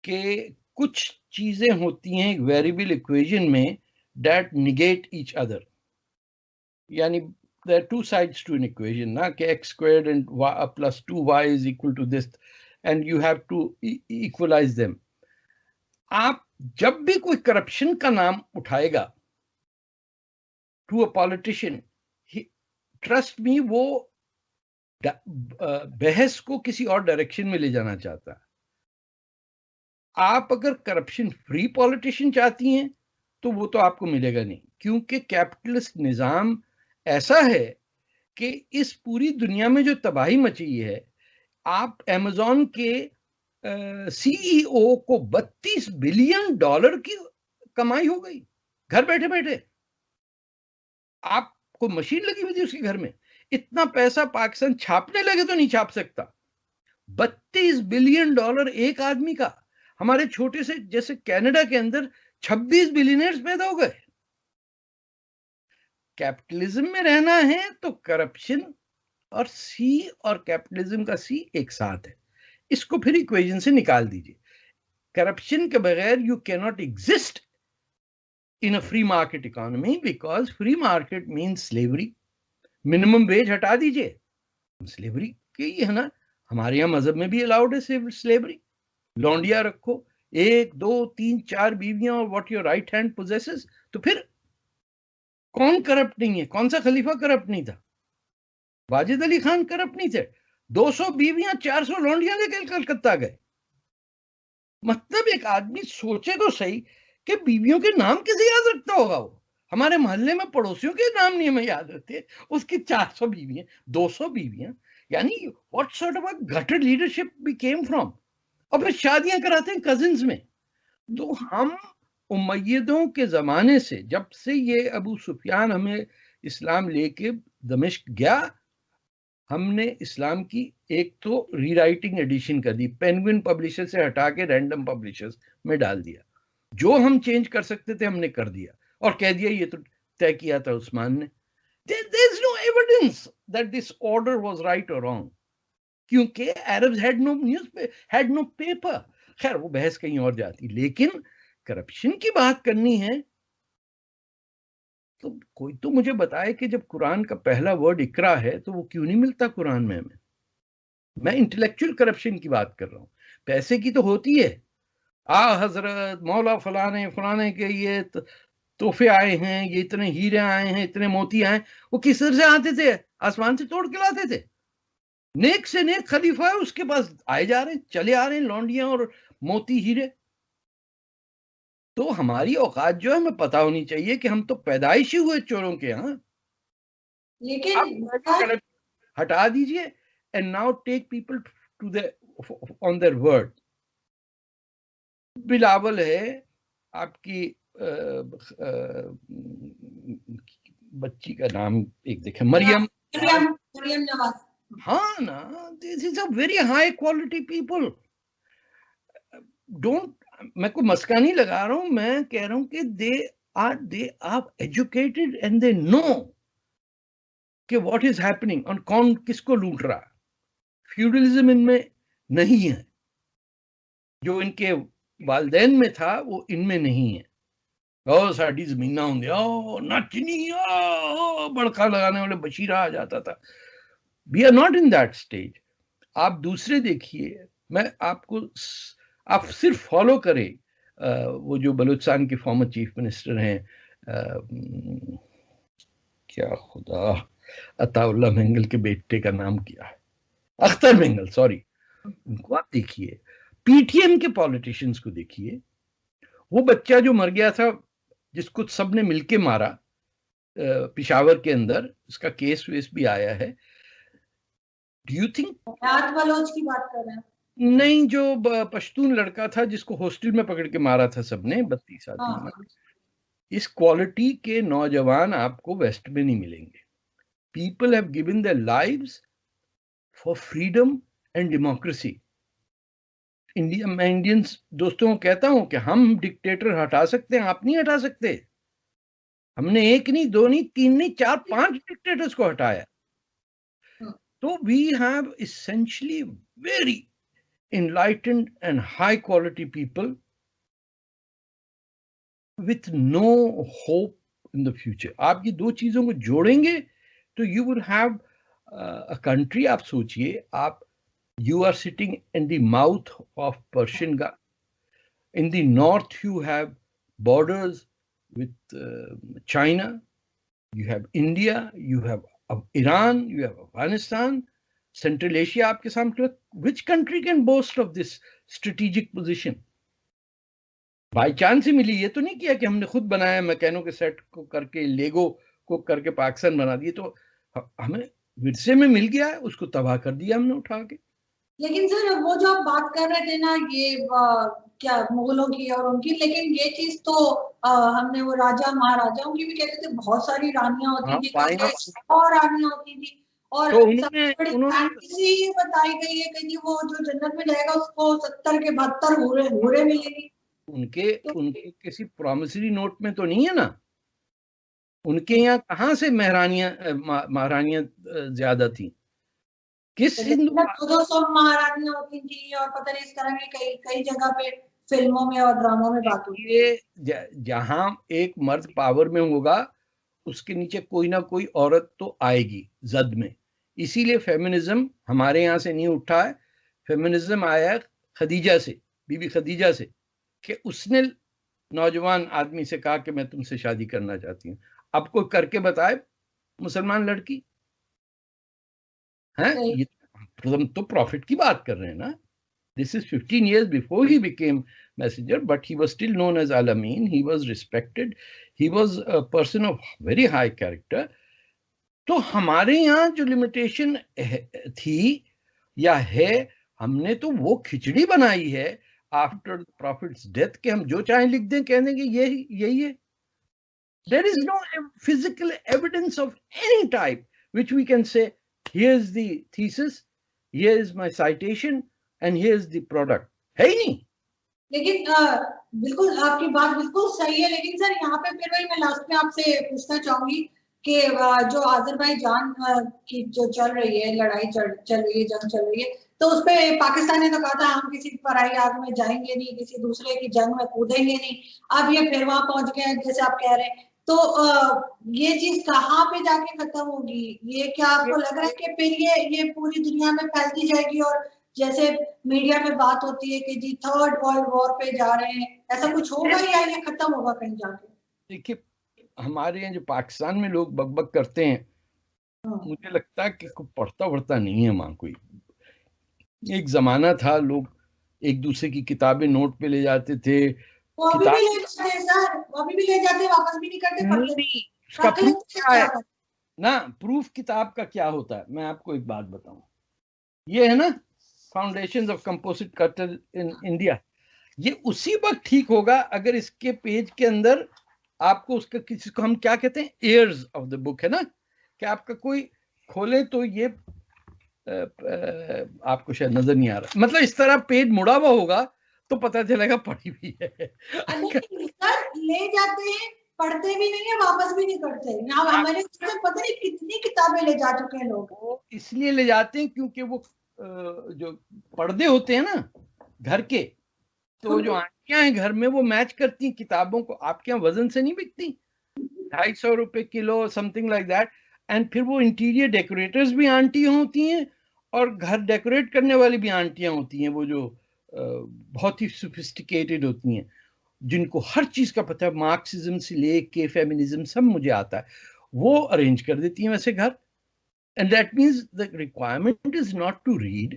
[SPEAKER 2] कि कुछ चीजें होती हैं वेरिएबल इक्वेशन में that negate each other. यानी there are two sides to an equation, ना कि x squared and y plus 2y is equal to this and you have to equalize them. आप जब भी कोई करप्शन का नाम उठाएगा to a politician, trust me, वो बहस को किसी और डायरेक्शन में ले जाना चाहता है. आप अगर करप्शन फ्री पॉलिटिशियन चाहती हैं तो वो तो आपको मिलेगा नहीं, क्योंकि कैपिटलिस्ट निजाम ऐसा है कि इस पूरी दुनिया में जो तबाही मची है, आप अमेज़न के सीईओ को $32 बिलियन की कमाई हो गई घर बैठे बैठे. आपको मशीन लगी हुई थी उसके घर में. इतना पैसा पाकिस्तान छापने लगे तो नहीं छाप सकता. $32 बिलियन एक आदमी का. हमारे छोटे से जैसे कनाडा के अंदर 26 बिलियनर्स पैदा हो गए. कैपिटलिज्म में रहना है तो करप्शन और सी और कैपिटलिज्म का सी एक साथ है. इसको फिर इक्वेशन से निकाल दीजिए. करप्शन के बगैर you can not exist in a free market economy, because free market means slavery. Minimum wage हटा दीजिए, स्लेवरी के ही है ना. हमारे यहाँ मजहब में भी अलाउड है स्लेवरी. लौंडिया रखो, 1 2 3 4 बीवियां और what your right hand possesses. तो फिर कौन करप्ट नहीं है? कौन सा खलीफा करप्ट नहीं था? वाजिद अली खान करप्ट नहीं थे? 200 बीवियां 400 लौंडियां लेकर कलकत्ता गए. मतलब एक आदमी सोचे तो सही कि बीवियों के नाम कैसे याद रखता होगा वो. हमारे मोहल्ले में पड़ोसियों के नाम नहीं हमें याद रहते, उसकी 400 बीवियां 200 बीवियां. यानी what sort of a gutter leadership we came from. और फिर शादियां कराते हैं कजिन्स में. तो हम उमय्यदों के जमाने से, जब से ये अबू सुफियान हमें इस्लाम लेके दमिश्क गया, हमने इस्लाम की एक तो रीराइटिंग एडिशन कर दी, पेंगुइन पब्लिशर से हटा के रैंडम पब्लिशर्स में डाल दिया. जो हम चेंज कर सकते थे हमने कर दिया और कह दिया ये तो तय किया था उस्मान ने. There is no evidence that this order was right or wrong. क्योंकि Arabs had no newspaper, had no paper. खैर वो बहस कहीं और जाती. लेकिन करप्शन की बात करनी है तो कोई तो मुझे बताए कि जब कुरान का पहला वर्ड इकरा है तो वो क्यों नहीं मिलता कुरान में हमें. मैं इंटेलेक्चुअल करप्शन की बात कर रहा हूँ. पैसे की तो होती है. हजरत मौला फलाने के ये तोहफे आए हैं, ये इतने हीरे आए हैं, इतने मोती आए. वो किस तरह से आते थे? आसमान से तोड़ के लाते थे. नेक से नेक खलीफा है, उसके पास आए जा रहे हैं, चले आ रहे हैं लौंडियां और मोती हीरे. तो हमारी औकात जो है हमें पता होनी चाहिए कि हम तो पैदाइश ही हुए चोरों के यहाँ.
[SPEAKER 1] लेकिन
[SPEAKER 2] हटा दीजिए and now take people to the on their word. Bilawal है आपकी बच्ची का नाम एक देखें, मरियम
[SPEAKER 1] नवाज.
[SPEAKER 2] हाँ ना, this is a very high quality people. Don't, मैं कोई मस्का नहीं लगा रहा हूं, मैं कह रहा हूं कि they are educated and they know कि व्हाट इज हैपनिंग और कौन किसको लूट रहा. फ्यूडलिज्म इनमें नहीं है. जो इनके वालदैन में था वो इनमें नहीं है. साड़ी जमीना होंगे, नचनी, बड़का लगाने वाले बशीरा आ जाता था. We are not in that stage. आप दूसरे देखिए, मैं आपको, आप सिर्फ फॉलो करें वो जो बलूचिस्तान के फॉर्मर चीफ मिनिस्टर हैं, क्या खुदा, अताउल्ला मेंगल के बेटे का नाम क्या है, अख्तर मेंगल, सॉरी. उनको आप देखिए, पीटीएम के पॉलिटिशियंस को देखिए. वो बच्चा जो मर गया था जिसको सबने मिलके मारा पिशावर के अंदर, उसका केस वेस भी आया है. डू यू थिंक
[SPEAKER 1] बलोच की बात कर रहे हैं?
[SPEAKER 2] नहीं, जो पश्तून लड़का था जिसको हॉस्टल में पकड़ के मारा था सबने, 32 आदमी. इस क्वालिटी के नौजवान आपको वेस्ट में नहीं मिलेंगे. People have given their lives for freedom and democracy. India, मैं इंडियंस दोस्तों को कहता हूं कि हम डिक्टेटर हटा सकते हैं, आप नहीं हटा सकते. हमने एक नहीं, दो नहीं, तीन नहीं, 4, 5 डिक्टेटर्स को हटाया. तो we have essentially very enlightened and high quality people with no hope in the future. आप ये दो चीजों को जोड़ेंगे तो you would have a country. आप सोचिए, आप you are sitting in the mouth of Persian Gulf. In the north you have borders with China, you have India, you have Iran, you have Afghanistan, Central Asia आपके सामने. Which country can boast of this strategic position? By chance ही मिली. ये तो नहीं किया कि हमने खुद बनाया, मैकेनो के सेट को करके, लेगो को करके पाकिस्तान बना दिए. तो हमें विरसे में मिल गया है, उसको तबाह कर दिया हमने उठा के.
[SPEAKER 1] लेकिन सर वो जो आप बात कर रहे थे ना, ये क्या मुगलों की और उनकी, लेकिन ये चीज तो हमने वो राजा महाराजाओं की भी कहते थे, बहुत सारी रानियां होती थी, और रानियां होती थी. और
[SPEAKER 2] तो
[SPEAKER 1] सबसे बड़ी फैंटेसी ये बताई गई है कि वो जो जन्नत में जाएगा उसको 70 के 72 हूरे मिलेंगी.
[SPEAKER 2] उनके किसी प्रॉमिसरी नोट में तो नहीं है ना. उनके यहाँ कहाँ से महारानियां ज्यादा थी? किस हिंदू
[SPEAKER 1] 200 महारानियां होती थी, और पता नहीं इस तरह की कई जगह पे फिल्मों में और ड्रामों में बात होती है.
[SPEAKER 2] जहां एक मर्द पावर में होगा उसके नीचे कोई ना कोई औरत तो आएगी जद में. इसीलिए फेमिनिज्म हमारे यहाँ से नहीं उठा है. फेमिनिज्म आया खदीजा से, बीबी खदीजा से, कि उसने नौजवान आदमी से कहा कि मैं तुमसे शादी करना चाहती हूँ. अब कोई करके बताए मुसलमान लड़की है? ये हम तो प्रॉफिट की बात कर रहे हैं ना. This is 15 years before he became messenger, but he was still known as Al-Amin. He was respected. He was a person of very high character. तो हमारे यहाँ जो लिमिटेशन थी या है, हमने तो वो खिचड़ी बनाई है आफ्टर द प्रॉफिट्स डेथ कि हम जो चाहे लिख दें, कह देंगे यही है. There is no physical evidence of any type which we can say, here's the thesis, here is my citation, and here's the product. है ही नहीं.
[SPEAKER 1] लेकिन बिल्कुल आपकी बात बिल्कुल सही है, लेकिन सर यहाँ पे फिर वही मैं लास्ट में आपसे पूछना चाहूंगी कि जो आजरबाईजान की जो चल रही है लड़ाई, चल रही है, जंग चल रही है, तो उसपे पाकिस्तान ने तो कहा था हम किसी पराई आग में जाएंगे नहीं, किसी दूसरे की जंग में कूदेंगे नहीं। अब ये फिर वहां पहुंच गए हैं जैसे आप कह रहे हैं, तो ये चीज कहाँ पे जाके खत्म होगी? ये क्या आपको लग रहा है कि फिर ये पूरी दुनिया में फैलती जाएगी, और जैसे मीडिया में बात होती है कि जी थर्ड वर्ल्ड वॉर पे जा रहे हैं, ऐसा कुछ होगा या ये खत्म होगा कहीं जाके?
[SPEAKER 2] देखिए, हमारे यहाँ जो पाकिस्तान में लोग बकबक करते हैं, मुझे लगता है कि पढ़ता वढ़ता नहीं है वहां कोई। एक जमाना था लोग एक दूसरे की किताबें नोट पे ले जाते थे,
[SPEAKER 1] वो अभी भी ले जाते हैं सर, वो अभी भी ले जाते हैं, वापस भी नहीं करते, पढ़
[SPEAKER 2] नहीं, उसका
[SPEAKER 1] रख
[SPEAKER 2] प्रूफ
[SPEAKER 1] लेते हैं,
[SPEAKER 2] क्या है
[SPEAKER 1] क्या
[SPEAKER 2] ना? प्रूफ किताब का क्या होता है, मैं आपको एक बात बताऊं। ये है ना foundations of composite culture in India, ये उसी वक्त ठीक होगा अगर इसके पेज के अंदर आपको उसका, किसी को हम क्या कहते हैं, एयर्स ऑफ द बुक है ना, कि आपका कोई खोले तो ये आपको शायद नजर नहीं आ रहा, मतलब इस तरह पेज मुड़ा हुआ होगा तो पता चलेगा पढ़ी हुई है।
[SPEAKER 1] सर ले जाते हैं, पढ़ते भी नहीं है, वापस भी नहीं करते। यहाँ हमारे पता नहीं कितनी किताबें ले जा चुके हैं लोग।
[SPEAKER 2] इसलिए ले जाते हैं क्योंकि वो जो पर्दे होते हैं ना घर के, तो जो आंटियां हैं घर में वो मैच करती हैं किताबों को। आपके यहाँ वजन से नहीं बिकती, 250 रुपए kilo, something like that. And फिर वो इंटीरियर डेकोरेटर्स भी आंटी होती हैं और घर डेकोरेट करने वाली भी आंटियां होती हैं, वो जो बहुत ही सोफिस्टिकेटेड होती हैं, जिनको हर चीज का पता है, मार्क्सिज्म से लेके फेमिनिज्म सब मुझे आता है, वो अरेंज कर देती हैं वैसे घर। And that means the requirement is not to read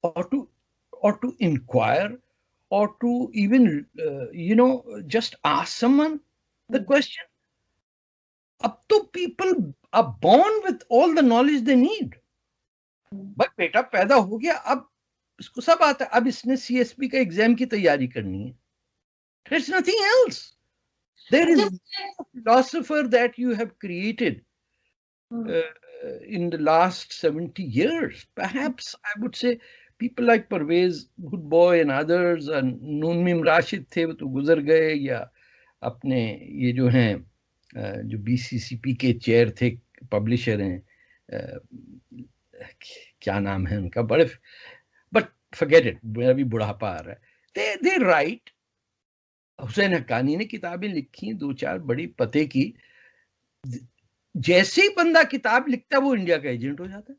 [SPEAKER 2] or to inquire or to even just ask someone the question. Up to people are born with all the knowledge they need. बस बेटा पैदा हो गया, अब इसको सब आता है, अब इसने CSP का एग्जाम की तैयारी करनी है. There's nothing else. There is no philosopher that you have created in the last 70 years. Perhaps I would say people like Parvez Goodboy and others, and Noon Mim Rashid थे, वो तो गुजर गए, या अपने ये जो हैं जो BCCP के चेयर थे, पब्लिशर हैं, क्या नाम है उनका, बड़े, बट फॉरगेट इट, मेरा भी बुढ़ापा आ रहा है. दे राइट. हुसैन हक्कानी ने किताबें लिखी, 2-4 बड़ी पते की. जैसे ही बंदा किताब लिखता है वो इंडिया का एजेंट हो जाता है.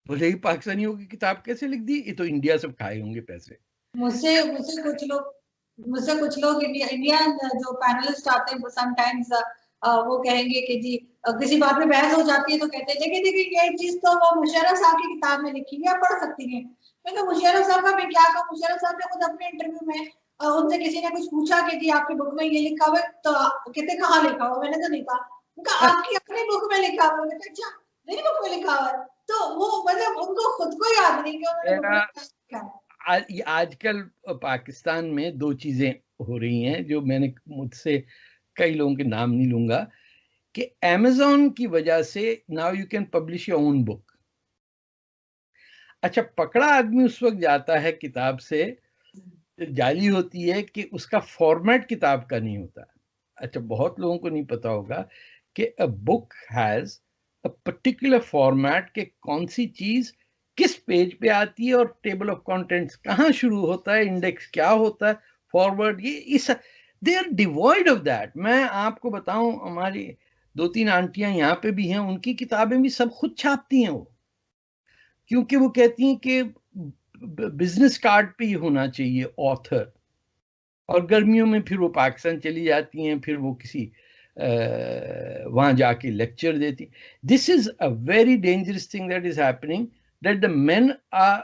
[SPEAKER 2] बोले ही पाकिस्तानियों की किताब कैसे लिख दी, ये तो इंडिया से खाए होंगे पैसे.
[SPEAKER 1] मुझसे कुछ लोग इंडिया जो पैनलिस्ट आते हैं, समटाइम्स वो कहेंगे कि जी किसी बात में बहस हो जाती है तो कहते हैं देखिए देखिए ये चीज तो वो मुशर्रफ साहब की किताब में लिखी है, आप पढ़ सकती हैं। मैंने मुशर्रफ साहब का मैं क्या कहूँ, मुशर्रफ साहब ने खुद अपने इंटरव्यू में उनसे किसी ने कुछ पूछा कि जी आपकी बुक में ये लिखा हुआ है, तो कहते कहाँ लिखा हुआ, मैंने तो नहीं कहा, उनका आपकी अपनी बुक में लिखा हुआ है। अच्छा मेरी बुक में लिखा हुआ है, तो वो मतलब उनको खुद को याद नहीं कि उन्होंने बुक में क्या लिखा है।
[SPEAKER 2] आजकल पाकिस्तान में 2 चीजें हो रही हैं जो मैंने, मुझसे कई लोगों के नाम नहीं लूंगा, कि Amazon की वजह से now you can publish your own book. अच्छा, पकड़ा आदमी उस वक्त जाता है किताब से, जाली होती है कि उसका फॉर्मेट किताब का नहीं होता. अच्छा, बहुत लोगों को नहीं पता होगा कि a book has a particular format, के कौन सी चीज किस पेज पे आती है, और टेबल ऑफ कंटेंट्स कहाँ शुरू होता है, इंडेक्स क्या होता है, फॉरवर्ड, ये इस they are devoid of that. मैं आपको बताऊं, हमारी 2-3 आंटियां यहाँ पे भी हैं, उनकी किताबें भी सब खुद छापती हैं वो, क्योंकि वो कहती हैं कि बिजनेस कार्ड पे ही होना चाहिए ऑथर. और गर्मियों में फिर वो पाकिस्तान चली जाती हैं, फिर वो किसी वहां जाके लेक्चर देती. This is a very dangerous thing that is happening, that the men are,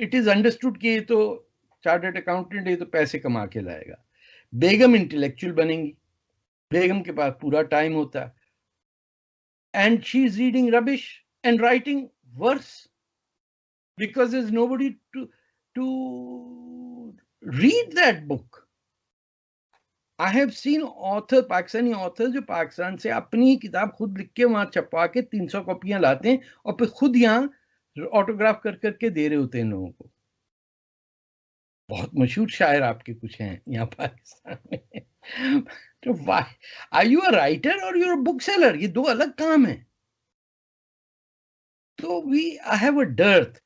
[SPEAKER 2] it is understood कि ये तो चार्टर्ड अकाउंटेंट, ये तो पैसे कमा के लाएगा. बेगम इंटेलेक्चुअल बनेंगी, बेगम के पास पूरा टाइम होता है, and she is reading rubbish and writing verse because there's nobody to read that book. I have seen author, Pakistani author जो पाकिस्तान से अपनी ही किताब खुद लिख के वहां छपवा के 300 कॉपियां लाते हैं और फिर खुद यहाँ ऑटोग्राफ कर करके दे रहे होते हैं लोगों को. बहुत मशहूर शायर आपके कुछ हैं यहाँ पाकिस्तान में। तो why are you a writer और यू अ बुक सेलर? ये दो अलग काम है। तो we I have a dearth.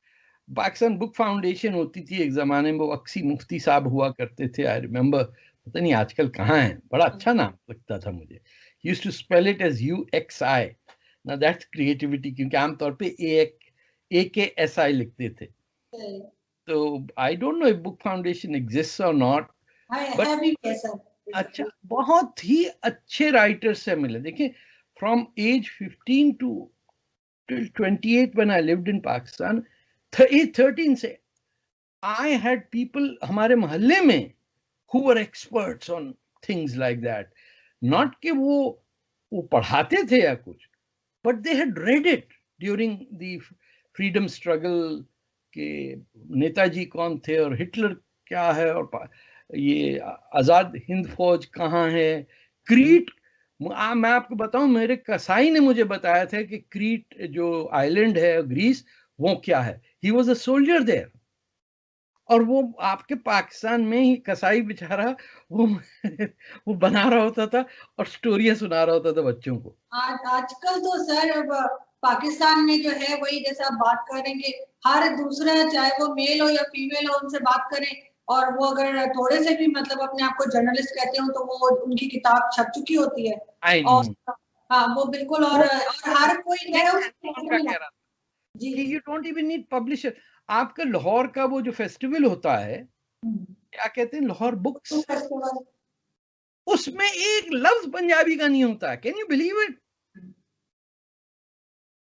[SPEAKER 2] Pakistan book foundation होती थी एक जमाने में, वो अक्सी मुफ्ती साहब हुआ करते थे, आई रिमेम्बर। पता नहीं आजकल कहाँ है। बड़ा अच्छा नाम लगता था मुझे। Used to spell it as UXI। ना दैट्स क्रिएटिविटी, क्योंकि आमतौर पे AKSI लिखते थे। तो I don't know if book foundation exist और नॉट, बट अच्छा, बहुत ही अच्छे राइटर्स से मिले। देखिए, from age 15 to till 28 when I lived in Pakistan, 13 से I had people हमारे मोहल्ले में who were experts on things like that. Not कि वो पढ़ाते थे या कुछ, but they had read it during the freedom struggle के नेताजी कौन थे और हिटलर क्या है और ये आजाद हिंद फौज कहाँ है, क्रीट। मैं आपको बताऊं, मेरे कसाई ने मुझे बताया था कि क्रीट जो आइलैंड है ग्रीस, वो क्या है। He was a soldier there. और वो आपके पाकिस्तान में ही कसाई बेचारा वो वो बना रहा होता था और स्टोरियां सुना रहा होता था बच्चों को।
[SPEAKER 1] आजकल तो सर अब पाकिस्तान में जो है वही, जैसे आप बात करेंगे, हर दूसरा चाहे वो मेल हो या फीमेल हो उनसे बात करें, और वो अगर थोड़े से भी मतलब अपने आप को जर्नलिस्ट कहते हो तो वो उनकी किताब छप चुकी होती है। और हाँ वो बिल्कुल, और हर कोई है
[SPEAKER 2] जी, you don't even need publisher. आपका लाहौर का वो जो फेस्टिवल होता है, क्या कहते हैं, लाहौर बुक्स फेस्टिवल, उसमें एक लफ्ज पंजाबी का नहीं होता है। Can you believe it?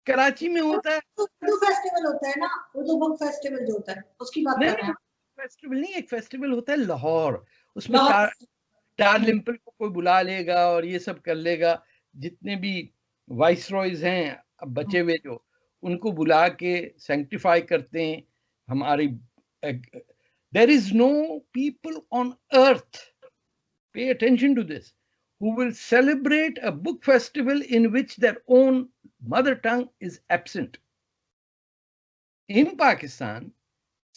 [SPEAKER 2] Karachi में होता है,
[SPEAKER 1] उर्दू फेस्टिवल होता है ना, उर्दू बुक फेस्टिवल जो होता है उसकी बात कर रहे हैं।
[SPEAKER 2] फेस्टिवल नहीं, एक फेस्टिवल होता है लाहौर, उसमें टार लिम्पल को कोई बुला लेगा और ये सब कर लेगा, जितने भी वाइसरॉयज हैं अब बचे हुए जो, उनको बुला के सैंक्टिफाई करते हैं हमारी। There is no people on earth, pay attention to this, who will celebrate a book festival in which their own mother tongue is absent. In Pakistan,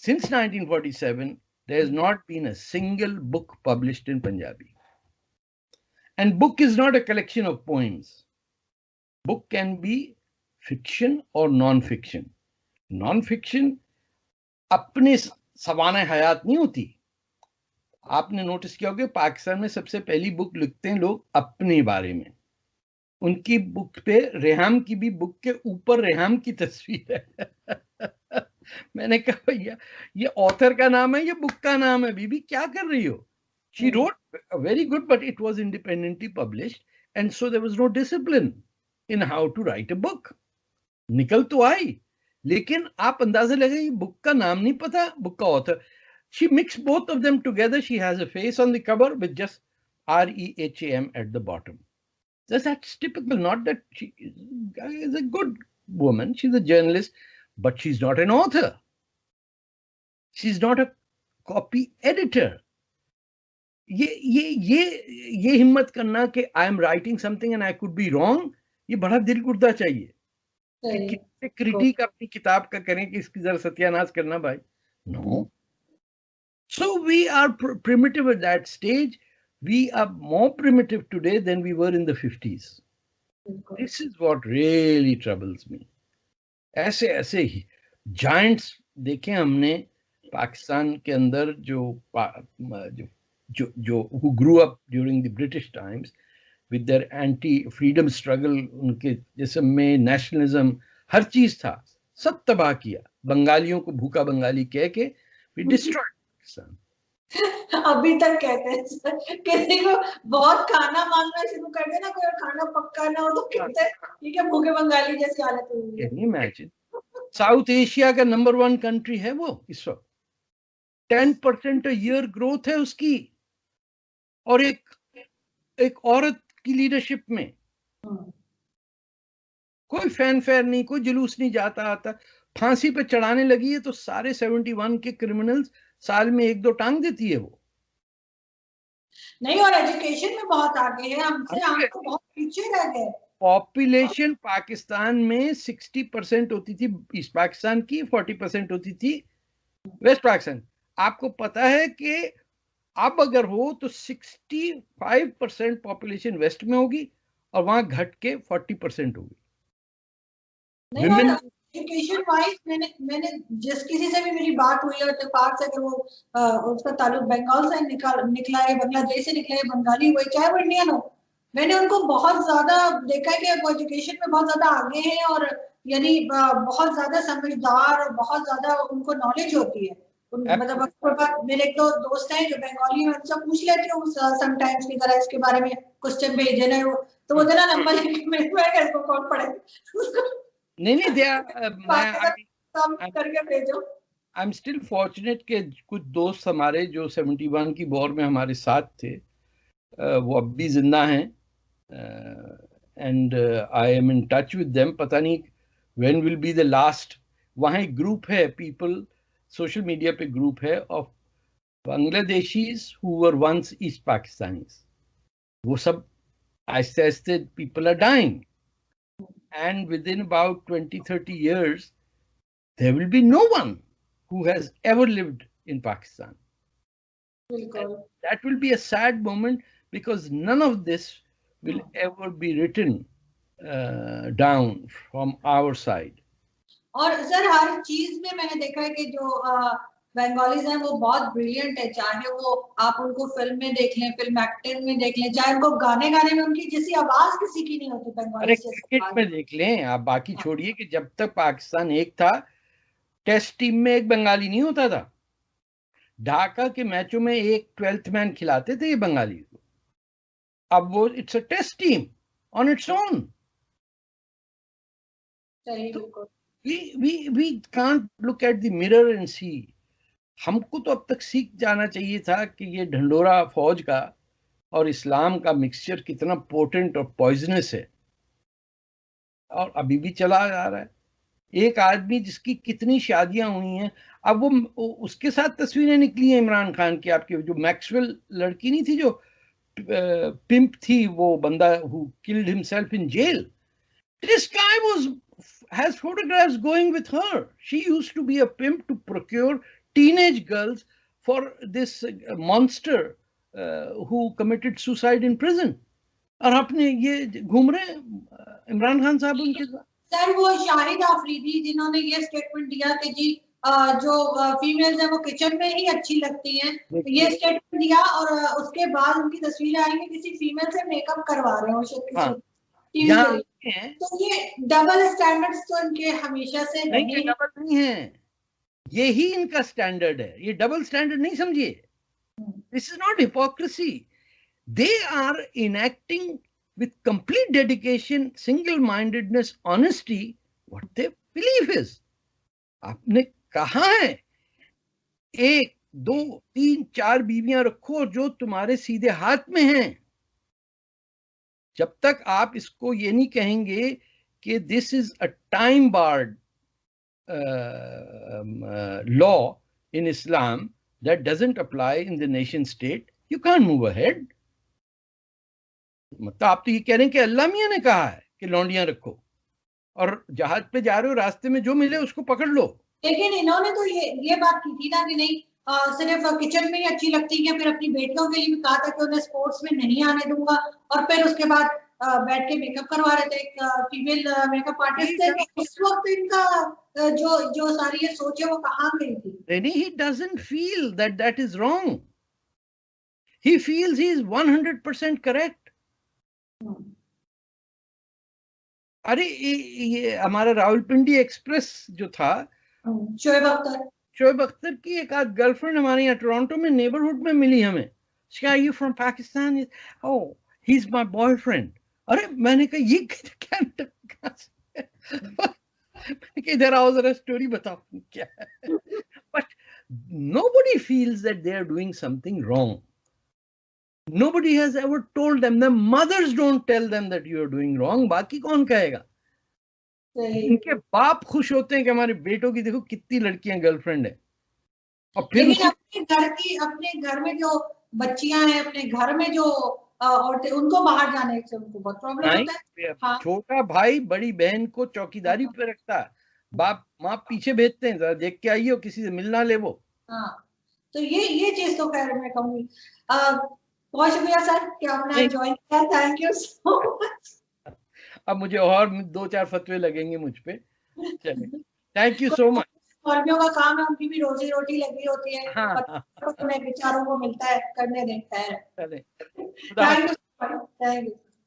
[SPEAKER 2] since 1947, there has not been a single book published in Punjabi. And book is not a collection of poems. Book can be fiction or non-fiction. Non-fiction अपने सवाने हयात नहीं होती। आपने notice किया होगा पाकिस्तान में सबसे पहली book लिखते हैं लोग अपने बारे में। उनकी बुक पे रेहाम की भी बुक के ऊपर रेहाम की तस्वीर है। मैंने कहा भैया ये ऑथर का नाम है, ये बुक का नाम है, बीबी क्या कर रही हो? She wrote very good, but it was independently published, and so there was no discipline in how to write a book. निकल तो आई, लेकिन आप अंदाजा लगाइए बुक का नाम नहीं पता, बुक का author. She mixed both of them together. She has a face on the cover with just REHAM at the bottom. That's typical. Not that she is a good woman. She's a journalist, but she's not an author. She's not a copy editor. ये हिम्मत करना कि I am writing something and I could be wrong, ये बड़ा दिल गुर्दा चाहिए। कि क्रिटिक अपनी किताब का करें कि इसकी जरा सत्यानाश करना भाई, no. So we are primitive at that stage. We are more primitive today than we were in the 50s. This is what really troubles me. ऐसे ऐसे ही giants देखे हमने पाकिस्तान के अंदर जो who grew up during the British times with their anti-freedom struggle, उनके जिस्म में nationalism हर चीज था, सब तबाह किया। बंगालियों को भूखा बंगाली कह के we destroyed Pakistan.
[SPEAKER 1] अभी तक कहते हैं सर, किसी को बहुत खाना मांगना शुरू कर देना, कोई खाना पक्का ना हो तो कहते हैं ठीक है भूखे बंगाली जैसी हालत हुई है।
[SPEAKER 2] Can you imagine? South Asia का नंबर 1 कंट्री है वो इस वक्त, 10% ईयर ग्रोथ है उसकी, और एक औरत की लीडरशिप में कोई फैनफेयर नहीं, कोई जुलूस नहीं जाता आता। फांसी पे चढ़ाने लगी है तो सारे 71 के क्रिमिनल्स साल में 1-2 टांग देती है वो।
[SPEAKER 1] नहीं, और एजुकेशन में बहुत आगे है हमसे, हम तो बहुत पीछे रह गए।
[SPEAKER 2] पॉपुलेशन पाकिस्तान में 60% होती थी ईस्ट पाकिस्तान की, 40% होती थी वेस्ट पाकिस्तान। आपको पता है कि अब अगर हो तो 65% पॉपुलेशन वेस्ट में होगी और वहां घट के 40% होगी।
[SPEAKER 1] नहीं, और एजुकेशन वाइज मैंने जिस किसी से भी मेरी बात हुई है इत्तेफाक से, अगर वो उसका ताल्लुक बंगाल से निकला है, बांग्लादेश से निकला है, बंगाली हुए, चाहे वो इंडियन हो, मैंने उनको बहुत ज्यादा देखा है कि वो एजुकेशन में बहुत ज्यादा आगे हैं और यानी बहुत ज्यादा समझदार और बहुत ज्यादा उनको नॉलेज होती है। मतलब मेरे एक दो दोस्त हैं जो बंगाली में, उनसे पूछ लेती हूँ समटाइम्स की तरह इसके बारे में क्वेश्चन भेजे ना, तो वो देना नंबर इसको कौन पढ़े
[SPEAKER 2] नहीं दिया।
[SPEAKER 1] करके भेजो।
[SPEAKER 2] आई एम स्टिल फॉर्चुनेट के कुछ दोस्त हमारे जो 71 की वॉर में हमारे साथ थे, वो अब भी जिंदा हैं, and I am in touch with them. पता नहीं when will be the last. वहाँ एक ग्रुप है, पीपल सोशल मीडिया पे ग्रुप है of Bangladeshis who were once east Pakistanis. वो सब आहिस्ते आहिस्ते people are dying, and within about 20-30 years there will be no one who has ever lived in Pakistan. That will be a sad moment because none of this will ever be written down from our side.
[SPEAKER 1] और sir हर चीज में मैंने देखा है कि जो Bengalis हैं वो बहुत ब्रिलियंट है, चाहे वो आप उनको फिल्म में देख लें, फिल्म एक्टिंग में देख लें, चाहे उनको गाने गाने में उनकी जैसी आवाज किसी की नहीं होती बंगाली।
[SPEAKER 2] अरे क्रिकेट में देख लें आप, बाकी छोड़िए कि जब तक पाकिस्तान एक था टेस्ट टीम में एक बंगाली नहीं होता था। ढाका के मैचों में एक 12th मैन खिलाते थे ये बंगाली को। अब वो it's a test team on its own. we can't look at the mirror and see. हमको तो अब तक सीख जाना चाहिए था कि ये ढंडोरा फौज का और इस्लाम का मिक्सचर कितना पोटेंट और पॉइजनस है, और अभी भी चला जा रहा है। एक आदमी जिसकी कितनी शादियां हुई हैं, अब वो उसके साथ तस्वीरें निकली हैं इमरान खान की, आपकी जो मैक्सवेल लड़की नहीं थी जो पिंप थी, वो बंदा who killed himself in jail, this guy has photographs going with her. She used to be a pimp to procure teenage girls for this monster who committed suicide in prison. और अपने ये घूम रहे हैं इमरान खान साहब उनके साथ।
[SPEAKER 1] सर वो शाहिद आफरीदी जिन्होंने ये स्टेटमेंट दिया कि जी जो फीमेल्स हैं वो किचन में ही अच्छी लगती हैं, ये स्टेटमेंट दिया और उसके बाद उनकी तस्वीरें आएंगी किसी फीमेल से मेकअप करवा रहे हो तो ये डबल स्टैंडर्ड्स तो इनके हमेशा से
[SPEAKER 2] नहीं, डबल नहीं है, ये ही इनका स्टैंडर्ड है, ये डबल स्टैंडर्ड नहीं समझिए। This is not hypocrisy, they are enacting with complete dedication, single-mindedness, honesty, what they believe is. आपने कहा है 1, 2, 3, 4 बीवियां रखो जो तुम्हारे सीधे हाथ में हैं। जब तक आप इसको ये नहीं कहेंगे कि this is a time barred law in Islam that doesn't apply in the nation state, you can't move ahead. मतलब आप तो ये कह रहे हैं कि अल्लाह मियां ने कहा है कि लौंडियां रखो और जहाज पे जा रहे हो रास्ते में जो मिले उसको पकड़ लो।
[SPEAKER 1] लेकिन इन्होंने तो ये बात की थी ना कि नहीं सिर्फ किचन में ही अच्छी लगती है, फिर अपनी बेटियों के लिए भी कहा था कि उन्हें स्पोर्ट्स में नहीं आने दूंगा, और फिर उसके बाद बैठ के मेकअप करवा रहे थे, एक फीमेल मेकअप आर्टिस्ट थे। उस वक्त इनका जो सारी ये सोच है वो कहाँ गई थी?
[SPEAKER 2] He doesn't feel that is wrong. He feels he is 100% correct. अरे ये हमारा रावलपिंडी एक्सप्रेस जो था, शोएब अख्तर की एक आध गर्लफ्रेंड हमारे यहाँ टोरंटो में नेबरहुड में मिली हमें। Are you from Pakistan? Oh, he's my boyfriend. अरे मैंने कहा ये क्या इधर आओ जरा स्टोरी बताओ क्या है। But nobody feels that they are doing something wrong. Nobody has ever told them. The mothers don't tell them that you are doing wrong. बाकी कौन कहेगा? इनके बाप खुश होते हैं कि हमारे बेटों की देखो कितनी लड़कियां गर्लफ्रेंड है, और फिर
[SPEAKER 1] अपने घर में जो बच्चियां हैं, अपने घर में जो औरतें, उनको बाहर जाने से उनको बहुत प्रॉब्लम होता है।
[SPEAKER 2] हाँ? छोटा भाई बड़ी बहन को चौकीदारी पे रखता है, बाप माँ पीछे भेजते हैं, जरा देख के आइए किसी से मिलना ले वो।
[SPEAKER 1] हाँ, तो ये चीज तो खैर मैं कहूंगी। बहुत शुक्रिया सर कि आपने ज्वाइन किया, थैंक यू सो मच।
[SPEAKER 2] अब मुझे और 2-4 फतवे लगेंगे मुझ पे। चलिए, थैंक यू सो मच।
[SPEAKER 1] मौलवियों का काम है, उनकी भी रोजी रोटी लगी होती है,
[SPEAKER 2] हाँ,
[SPEAKER 1] बेचारों को मिलता है, करने देता है।
[SPEAKER 2] चले,
[SPEAKER 1] थैंक यू।